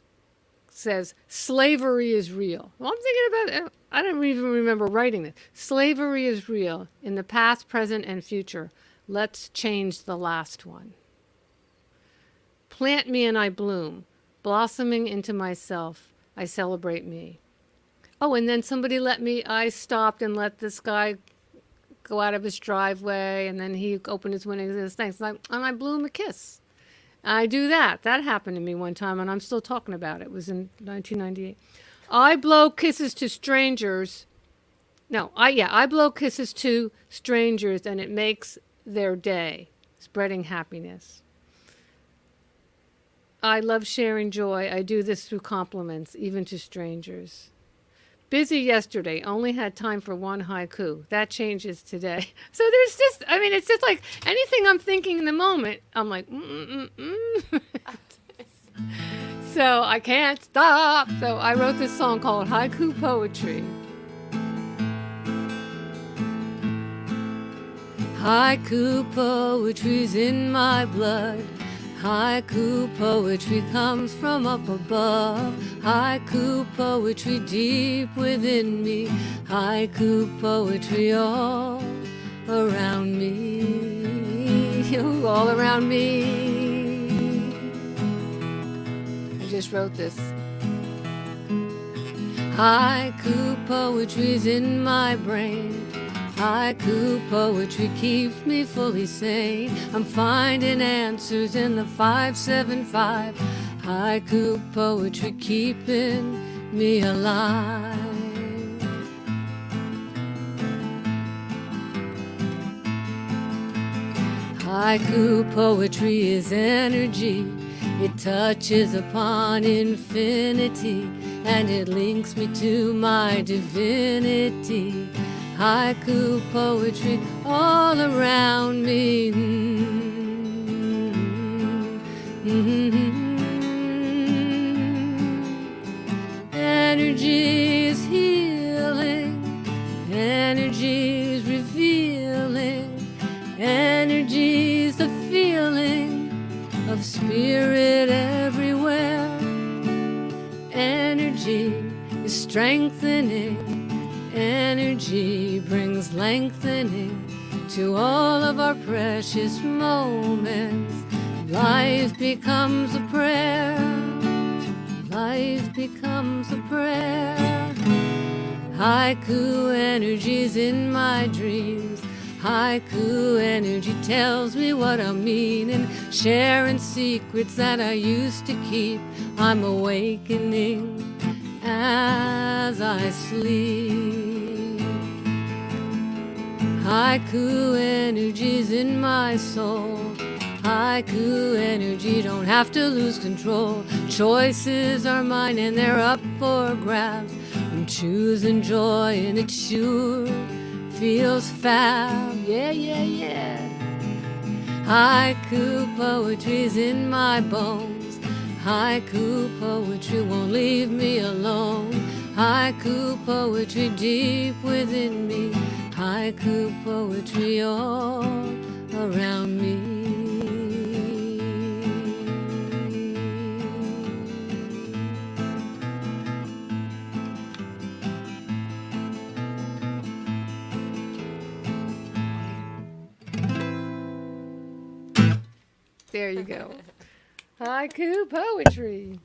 says, slavery is real. Well, I'm thinking about it. I don't even remember writing this. Slavery is real in the past, present, and future. Let's change the last one. Plant me and I bloom. Blossoming into myself, I celebrate me. Oh, and then I stopped and let this guy go out of his driveway, and then he opened his window and says, thanks. And I blew him a kiss. I do that. That happened to me one time, and I'm still talking about it. It was in 1998. I blow kisses to strangers. I blow kisses to strangers, and it makes their day, spreading happiness. I love sharing joy. I do this through compliments, even to strangers. Busy yesterday, only had time for one haiku. That changes today. So it's just like anything I'm thinking in the moment, I'm like, So I can't stop. So I wrote this song called Haiku Poetry. Haiku poetry's in my blood. Haiku poetry comes from up above. Haiku poetry deep within me. Haiku poetry all around me. All around me. I just wrote this. Haiku poetry's in my brain. Haiku poetry keeps me fully sane. I'm finding answers in the 575. Haiku poetry keeping me alive. Haiku poetry is energy. It touches upon infinity, and it links me to my divinity. Haiku poetry all around me. Energy is healing. Energy is revealing. Energy is the feeling of spirit everywhere. Energy is strengthening. Energy brings lengthening to all of our precious moments. Life becomes a prayer. Life becomes a prayer. Haiku energy's in my dreams. Haiku energy tells me what I mean, and sharing secrets that I used to keep. I'm awakening as I sleep. Haiku energy's in my soul. Haiku energy, don't have to lose control. Choices are mine and they're up for grabs. I'm choosing joy and it sure feels fab. Yeah, yeah, yeah. Haiku poetry's in my bones. Haiku poetry won't leave me alone. Haiku poetry deep within me. Haiku poetry all around me. There you go. Haiku poetry.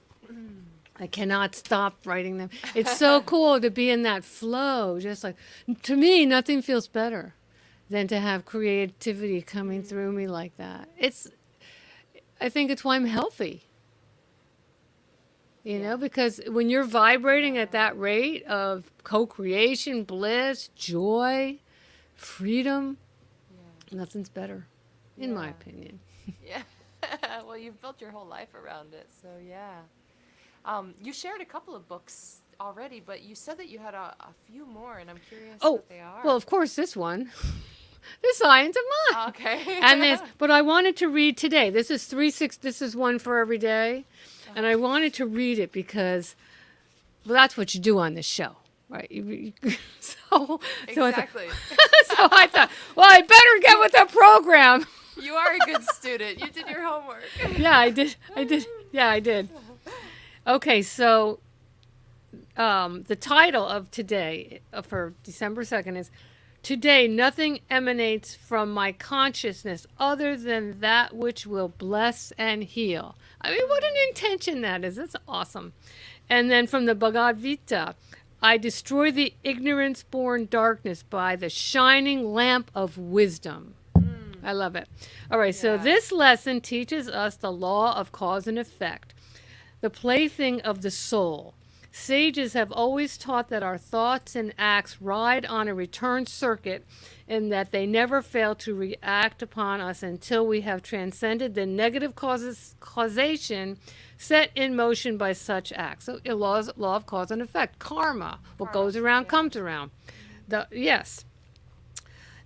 I cannot stop writing them. It's so cool to be in that flow. Just like, to me, nothing feels better than to have creativity coming through me like that. I think it's why I'm healthy. You know, because when you're vibrating at that rate of co-creation, bliss, joy, freedom, nothing's better, in my opinion. Yeah. Well, you've built your whole life around it, so yeah. You shared a couple of books already, but you said that you had a few more, and I'm curious what they are. Well, of course, this one, The Science of Mind. Okay. And this, but I wanted to read today. This is This is one for every day, and I wanted to read it because, well, that's what you do on this show, right? Exactly. So I thought, well, I better get with the program. You are a good student. You did your homework. Yeah, I did. Yeah, I did. Okay, so the title of today, for December 2nd, is Today Nothing Emanates from My Consciousness Other Than That Which Will Bless and Heal. I mean, what an intention that is. That's awesome. And then from the Bhagavad Gita, I destroy the ignorance-born darkness by the shining lamp of wisdom. I love it. All right, so this lesson teaches us the law of cause and effect, the plaything of the soul. Sages have always taught that our thoughts and acts ride on a return circuit and that they never fail to react upon us until we have transcended the negative causation set in motion by such acts. So, law of cause and effect, karma, what goes around comes around. Yes.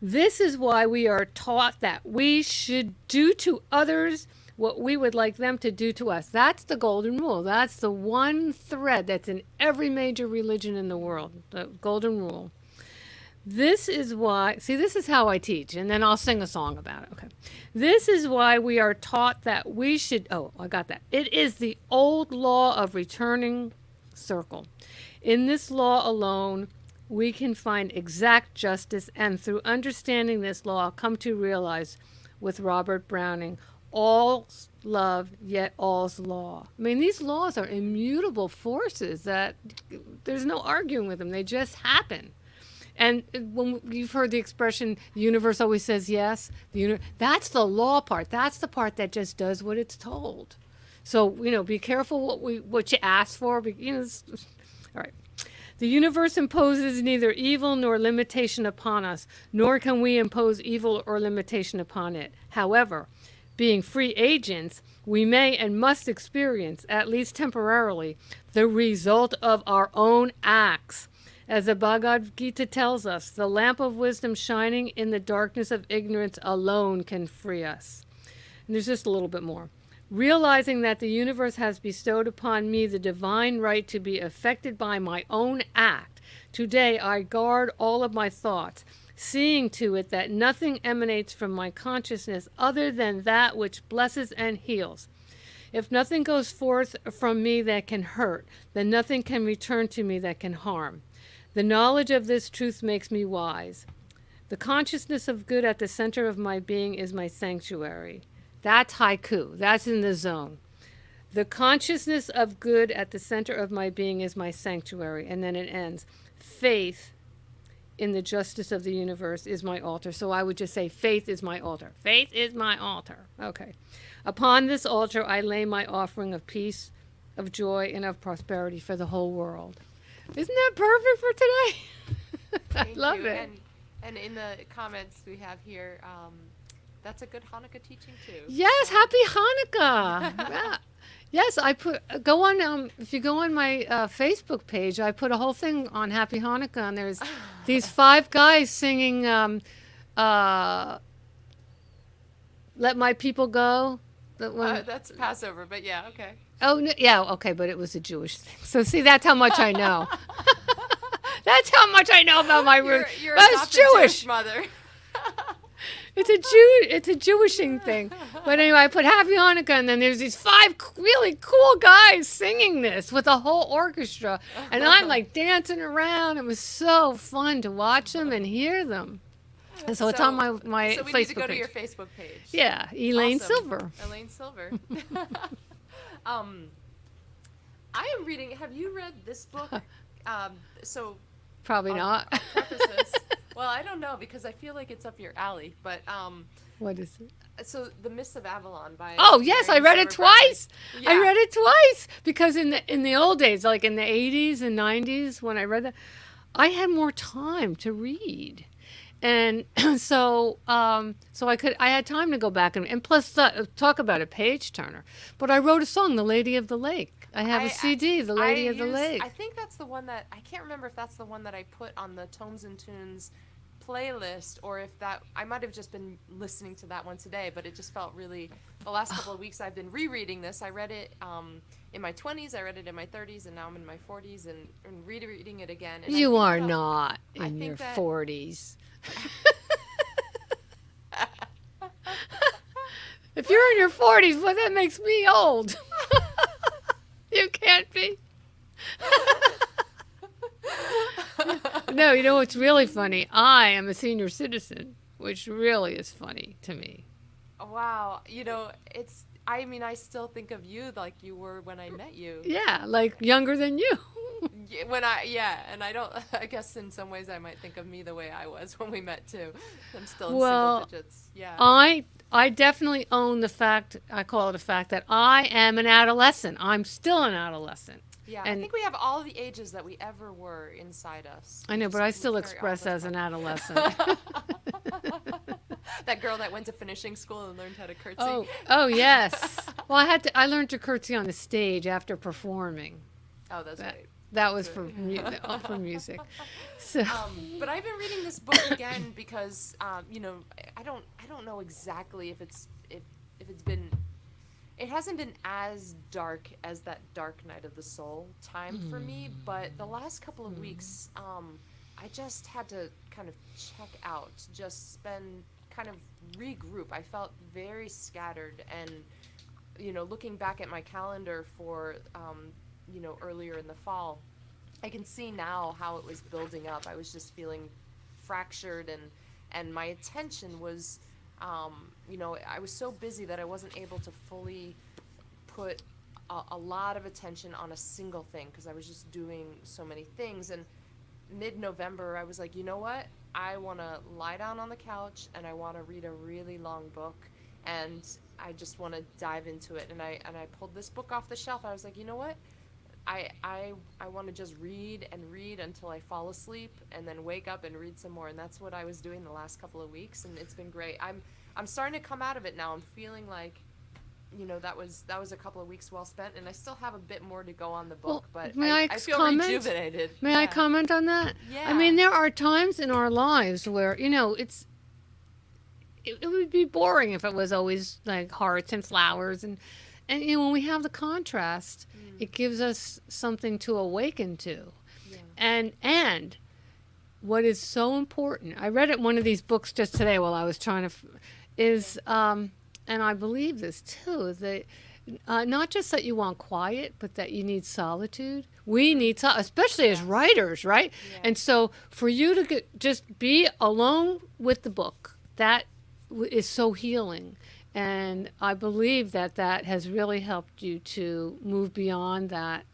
This is why we are taught that we should do to others what we would like them to do to us. That's the golden rule. That's the one thread that's in every major religion in the world, the golden rule. This is why, see, this is how I teach, and then I'll sing a song about it. Okay. This is why we are taught that we should, oh, I got that. It is the old law of returning circle. In this law alone, we can find exact justice, and through understanding this law, come to realize with Robert Browning, all's love, yet all's law. I mean, these laws are immutable forces that there's no arguing with them, they just happen. And when you've heard the expression, the universe always says yes, that's the law part. That's the part that just does what it's told. So, be careful what you ask for. All right. The universe imposes neither evil nor limitation upon us, nor can we impose evil or limitation upon it. However, being free agents, we may and must experience, at least temporarily, the result of our own acts. As the Bhagavad Gita tells us, the lamp of wisdom shining in the darkness of ignorance alone can free us. And there's just a little bit more. Realizing that the universe has bestowed upon me the divine right to be affected by my own act, today I guard all of my thoughts, seeing to it that nothing emanates from my consciousness other than that which blesses and heals. If nothing goes forth from me that can hurt, then nothing can return to me that can harm. The knowledge of this truth makes me wise. The consciousness of good at the center of my being is my sanctuary. That's haiku. That's in the zone. The consciousness of good at the center of my being is my sanctuary. And then it ends. Faith in the justice of the universe is my altar. So I would just say faith is my altar. Faith is my altar. Okay. Upon this altar, I lay my offering of peace, of joy, and of prosperity for the whole world. Isn't that perfect for today? I love it. And in the comments we have here, that's a good Hanukkah teaching too. Yes, happy Hanukkah. Yeah. Yes, I put go on. If you go on my Facebook page, I put a whole thing on Happy Hanukkah, and there's these 5 guys singing "Let My People Go." That's Passover, but yeah, okay. Oh, no, yeah, okay, but it was a Jewish thing. So see, that's how much I know. That's how much I know about my roots. You're That's Jewish mother. It's a Jewishing thing. But anyway, I put Happy Hanukkah, and then there's these 5 really cool guys singing this with a whole orchestra, and I'm like dancing around. It was so fun to watch them and hear them. And so it's on my So we Facebook need to go page. to your Facebook page. Yeah, Elaine Awesome. Silver. Elaine Silver. I am reading. Have you read this book? So Probably not. I'll preface this. Well, I don't know because I feel like it's up your alley. But What is it? so the Mist of Avalon by. Oh yes, I Arielle read it Silver Browning. twice. Yeah. I read it twice because in the old days, like in the 80s and 90s, when I read that, I had more time to read, and so I had time to go back and plus talk about a page turner. But I wrote a song, "The Lady of the Lake." I have a CD, "The Lady of the Lake." I think that's the one that I can't remember if that's the one that I put on the Tones and Tunes playlist, or if that I might have just been listening to that one today. But it just felt really. The last couple of weeks I've been rereading this. I read it in my 20s, I read it in my 30s, and now I'm in my 40s and rereading it again. And You I are think not I in think your that- 40s. If you're in your 40s, well, that makes me old. You can't be. No, you know what's really funny? I am a senior citizen, which really is funny to me. Wow, it's. I mean, I still think of you like you were when I met you. Yeah, like younger than you. And I don't. I guess in some ways I might think of me the way I was when we met too. I'm still in Well, single digits. Yeah. I definitely own the fact, I call it a fact, that I am an adolescent. I'm still an adolescent. Yeah, and I think we have all the ages that we ever were inside us. I know, We but I just- we still carry all express the as an fun. adolescent. That girl that went to finishing school and learned how to curtsy. Oh yes. Well, I learned to curtsy on the stage after performing. Oh, that's right. That was for for music. So But I've been reading this book again because I don't know exactly if it's been. It hasn't been as dark as that Dark Night of the Soul time for me, but the last couple of weeks I just had to kind of check out, just spend, kind of regroup. I felt very scattered, and looking back at my calendar for earlier in the fall, I can see now how it was building up. I was just feeling fractured, and my attention was, I was so busy that I wasn't able to fully put a lot of attention on a single thing because I was just doing so many things. And mid-November, I was like, you know what? I want to lie down on the couch and I want to read a really long book, and I just want to dive into it. And I pulled this book off the shelf. I was like, you know what? I want to just read and read until I fall asleep, and then wake up and read some more. And that's what I was doing the last couple of weeks, and it's been great. I'm starting to come out of it now. I'm feeling like, that was a couple of weeks well spent, and I still have a bit more to go on the book, but I feel rejuvenated. May I comment on that? Yeah. I mean, there are times in our lives where, it would be boring if it was always like hearts and flowers, and when we have the contrast, it gives us something to awaken to. Yeah. And what is so important, I read it one of these books just today while I was trying to, and I believe this too, is that not just that you want quiet, but that you need solitude. We need, especially as writers, right? Yeah. And so for you to just be alone with the book, that is so healing. And I believe that has really helped you to move beyond that,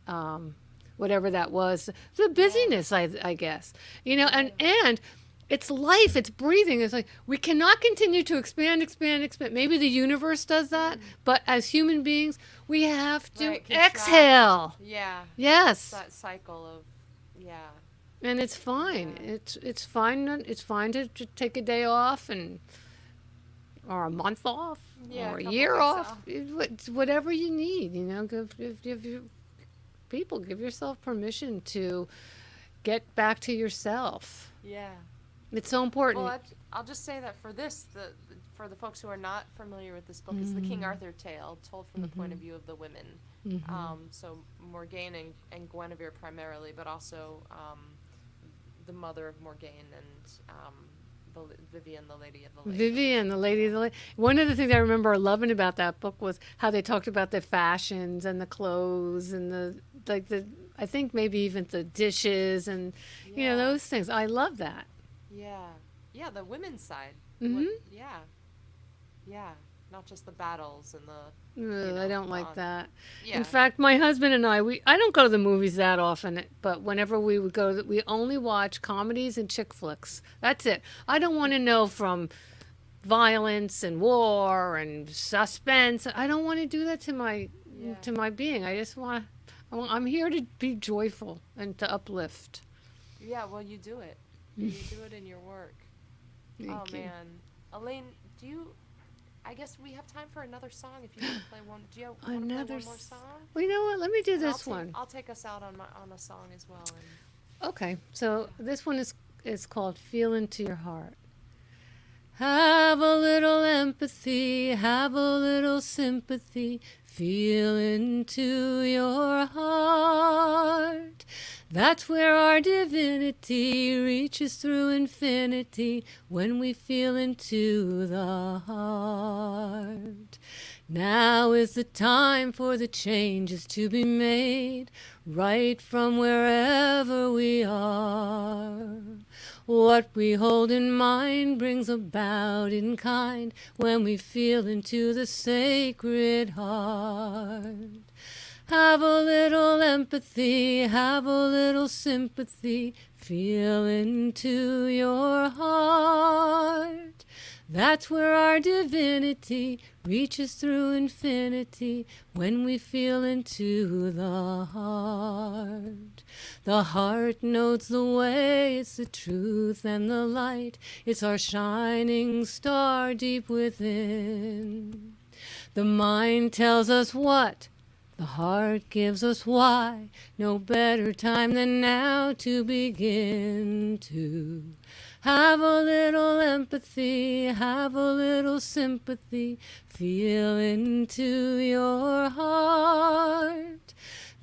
whatever that was, the busyness, I guess, and it's life, it's breathing. It's like we cannot continue to expand. Maybe the universe does that, but as human beings, we have to exhale. Yeah. Yes. It's that cycle of, And it's fine. Yeah. It's fine. It's fine to take a day off or a month off, or a year off. It's whatever you need. Give yourself permission to get back to yourself. Yeah. It's so important. Well, I'll just say that for this, for the folks who are not familiar with this book, it's the King Arthur tale told from the point of view of the women. So Morgane and Guinevere primarily, but also the mother of Morgane and Vivian, the Lady of the Lake. Vivian, the Lady of the Lake. One of the things I remember loving about that book was how they talked about the fashions and the clothes and I think maybe even the dishes and those things. I love that. Yeah, the women's side. Yeah, not just the battles and the. I don't like that. Yeah. In fact, my husband and I don't go to the movies that often, but whenever we would go, we only watch comedies and chick flicks. That's it. I don't want to know from violence and war and suspense. I don't want to do that to my being. I just I'm here to be joyful and to uplift. Yeah, well, you do it. You do it in your work. Thank you. Man, Elaine, I guess we have time for another song if you want to play one. Do you want to play one more song? Well, you know what? Let me do this one. I'll take us out on a song as well. Okay, so this one is called "Feel Into Your Heart." Have a little empathy, have a little sympathy, feel into your heart. That's where our divinity reaches through infinity when we feel into the heart. Now is the time for the changes to be made, right from wherever we are. What we hold in mind brings about in kind when we feel into the sacred heart. Have a little empathy, have a little sympathy, feel into your heart. That's where our divinity reaches through infinity when we feel into the heart. The heart knows the way, it's the truth and the light. It's our shining star deep within. The mind tells us what, the heart gives us why. No better time than now to begin to have a little empathy, have a little sympathy, feel into your heart.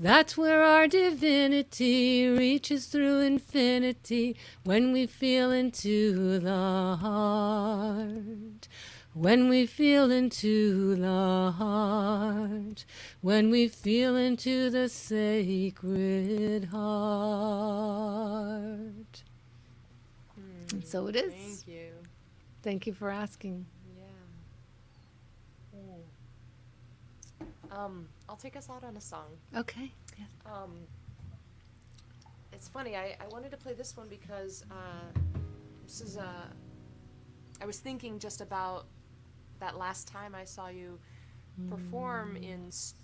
That's where our divinity reaches through infinity when we feel into the heart. When we feel into the heart. When we feel into the sacred heart. And so it is. Thank you. Thank you for asking. Yeah. I'll take us out on a song. Okay. Yes. It's funny, I wanted to play this one because this is I was thinking just about that last time I saw you perform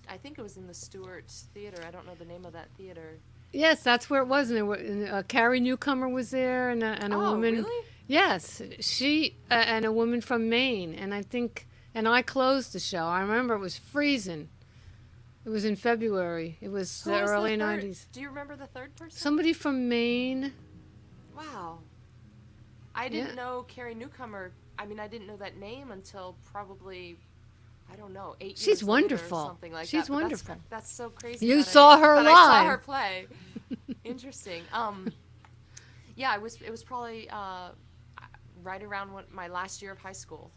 I think it was in the Stewart Theater. I don't know the name of that theater. Yes, that's where it was. And Carrie Newcomer was there, and a woman. Really? Yes, she and a woman from Maine, and I closed the show. I remember it was freezing. It was in February. It was Who the was early third? 90s. Do you remember the third person? Somebody from Maine. Wow. I didn't Yeah. know Carrie Newcomer. I mean, I didn't know that name until probably, I don't know, 8 years She's later wonderful. or something like She's that. But wonderful. That's so crazy. You that saw her that I saw live. her play. Interesting. Yeah, it was probably right around my last year of high school,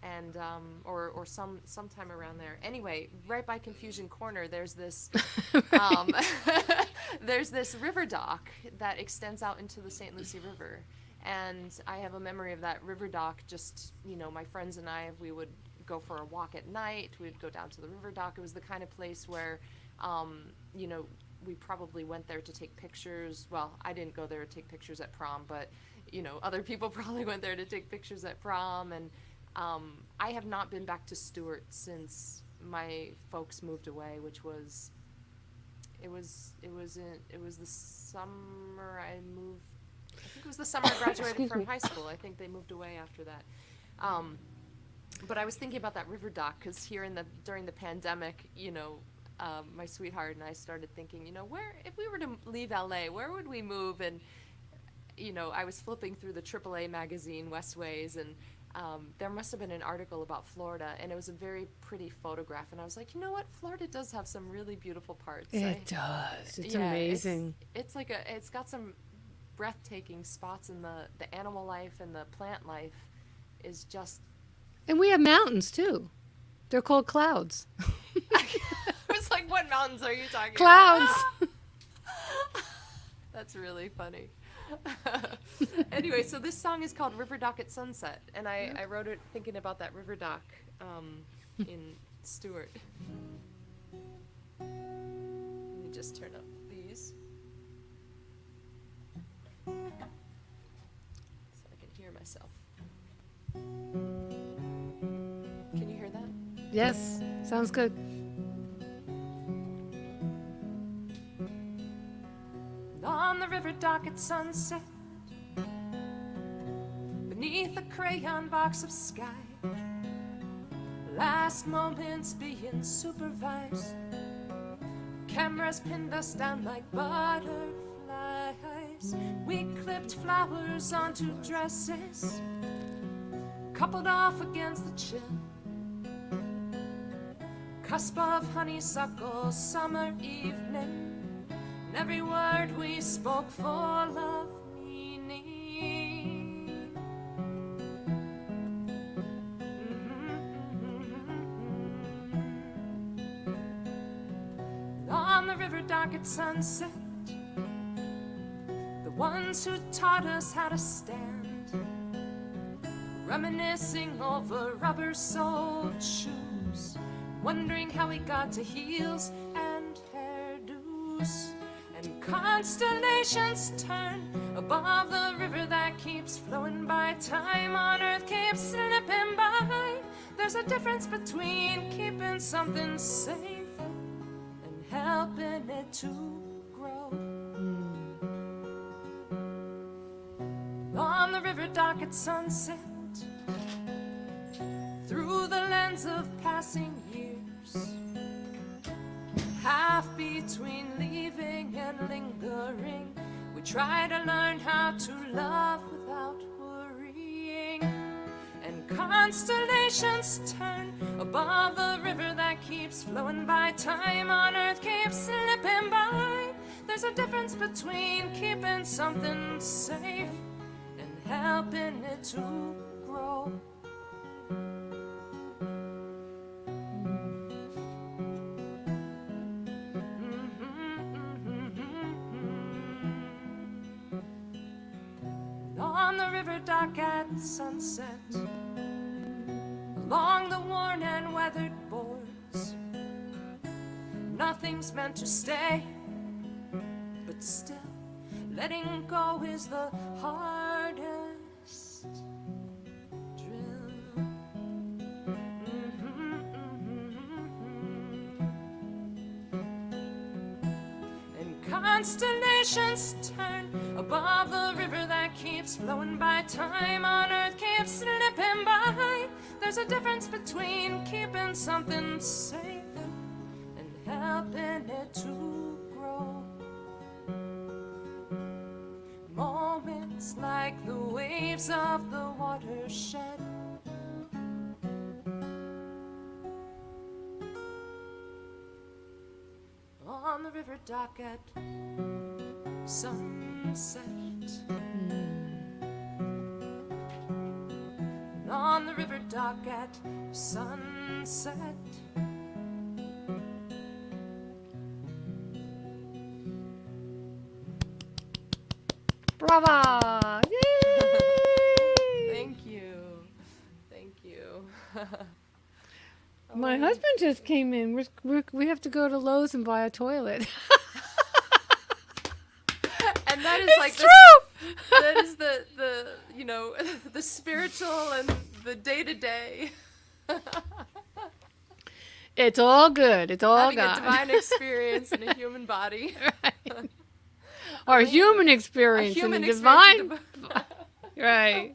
and or sometime around there. Anyway, right by Confusion Corner, there's this there's this river dock that extends out into the St. Lucie River. And I have a memory of that river dock. Just, my friends and I, we would go for a walk at night. We'd go down to the river dock. It was the kind of place where, we probably went there to take pictures. Well, I didn't go there to take pictures at prom, but, other people probably went there to take pictures at prom. And I have not been back to Stewart since my folks moved away, which was, it was the summer I moved. I think it was the summer I graduated from high school. I think they moved away after that. But I was thinking about that river dock because here during the pandemic, my sweetheart and I started thinking, where, if we were to leave LA, where would we move? And, I was flipping through the AAA magazine, Westways, and there must have been an article about Florida, and it was a very pretty photograph. And I was like, you know what? Florida does have some really beautiful parts. It does. It's yeah, amazing. It's got some breathtaking spots, in the animal life and the plant life is just. And we have mountains too. They're called clouds. I was like, what mountains are you talking Clouds. about? That's really funny. Anyway, so this song is called River Dock at Sunset, and I wrote it thinking about that river dock in Stewart. Let me just turn up these so I can hear myself. Can you hear that? Yes, sounds good. On the river dock at sunset, beneath a crayon box of sky, last moments being supervised, cameras pinned us down like butterflies. We clipped flowers onto dresses, coupled off against the chill, cusp of honeysuckle summer evening. Every word we spoke full of meaning. On the river dock at sunset, the ones who taught us how to stand, reminiscing over rubber-soled shoes, wondering how we got to heels and hairdos. And constellations turn above the river that keeps flowing by. Time on earth keeps slipping by. There's a difference between keeping something safe and helping it to grow. On the river dock at sunset, through the lens of passing years, half between leaving and lingering, we try to learn how to love without worrying. And constellations turn above the river that keeps flowing by. Time on earth keeps slipping by. There's a difference between keeping something safe and helping it to grow. On the river dock at sunset, along the worn and weathered boards, nothing's meant to stay, but still letting go is the hardest drill. And constellations turn above the river that keeps flowing by. Time on earth keeps slipping by. There's a difference between keeping something safe and helping it to grow. Moments like the waves of the watershed, on the river dock at sunset, on the river dock at sunset. Brava! Yay! Thank you. Thank you. My husband just came in. We have to go to Lowe's and buy a toilet. And that is It's like true! that is the you know, the spiritual and the day-to-day. It's all good. It's all Having God. a divine experience in a human body. Right. Or human experience human and a experience divine. Right.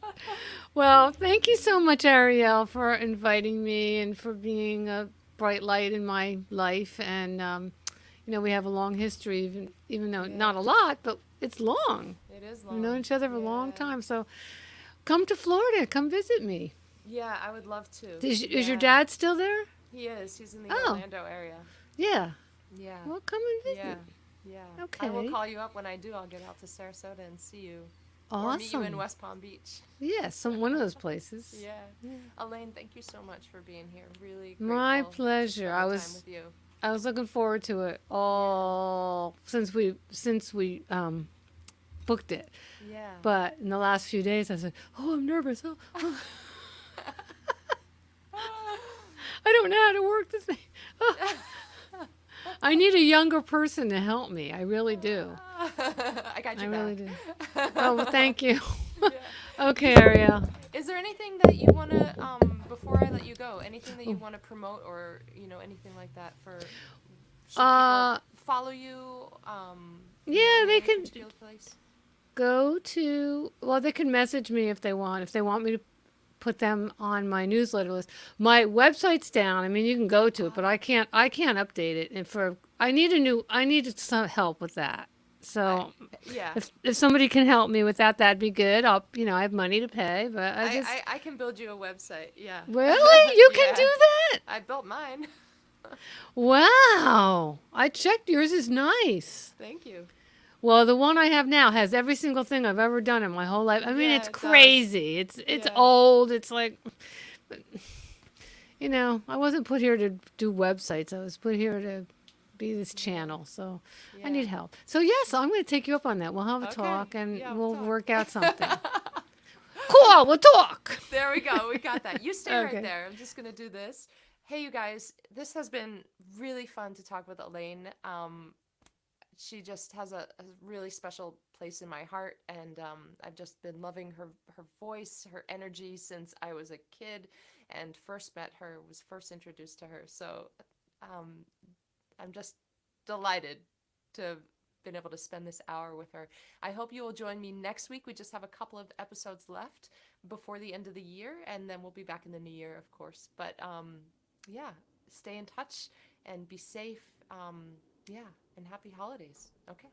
Well, thank you so much, Arielle, for inviting me and for being a bright light in my life. And, we have a long history, even though not a lot, but it's long. It is long. We've known each other for a long Yeah. time. So come to Florida. Come visit me. Yeah, I would love to. Is your Yeah. dad still there? He is. He's in the Oh. Orlando area. Yeah. Yeah. Well, come and visit. Yeah. Yeah. Okay. I will call you up when I do. I'll get out to Sarasota and see you. Or meet you in Awesome. West Palm Beach. Yes, one of those places. Yeah. Elaine, thank you so much for being here. Really My grateful to pleasure. spend I time was with you. I was looking forward to it all since we booked it. Yeah. But in the last few days, I said, "Oh, I'm nervous. Oh, oh." I don't know how to work this thing. Oh. I need a younger person to help me. I really do. I got I you really back. do. Oh, well, thank you. Yeah. Okay, Arielle. Is there anything that you want to, before I let you go, anything that you want to promote or, anything like that for, should people follow you? Yeah, they can Particular place? go to, well, they can message me if they want. If they want me to put them on my newsletter list. My website's down. I mean, you can go to it, but I can't update it. And I need some help with that. So Yeah. if somebody can help me with that, that'd be good. I have money to pay, but I can build you a website. Yeah. Really? You can Yeah. do that? I built mine. Wow. I checked. Yours is nice. Thank you. Well, the one I have now has every single thing I've ever done in my whole life. I mean, Yeah, it's it does. crazy. It's Yeah. old. It's like, I wasn't put here to do websites. I was put here to be this channel. So I need Yeah. help. So yes, I'm going to take you up on that. We'll have a Okay. talk and Yeah, we'll we'll talk. work out something. Cool. We'll talk. There we go. We got that. You stay Okay. right there. I'm just going to do this. Hey, you guys, this has been really fun to talk with Elaine. She just has a really special place in my heart, and I've just been loving her voice, her energy since I was a kid and first met her, was first introduced to her. So I'm just delighted to have been able to spend this hour with her. I hope you will join me next week. We just have a couple of episodes left before the end of the year, and then we'll be back in the new year, of course. But yeah, stay in touch and be safe. Yeah, and happy holidays. Okay.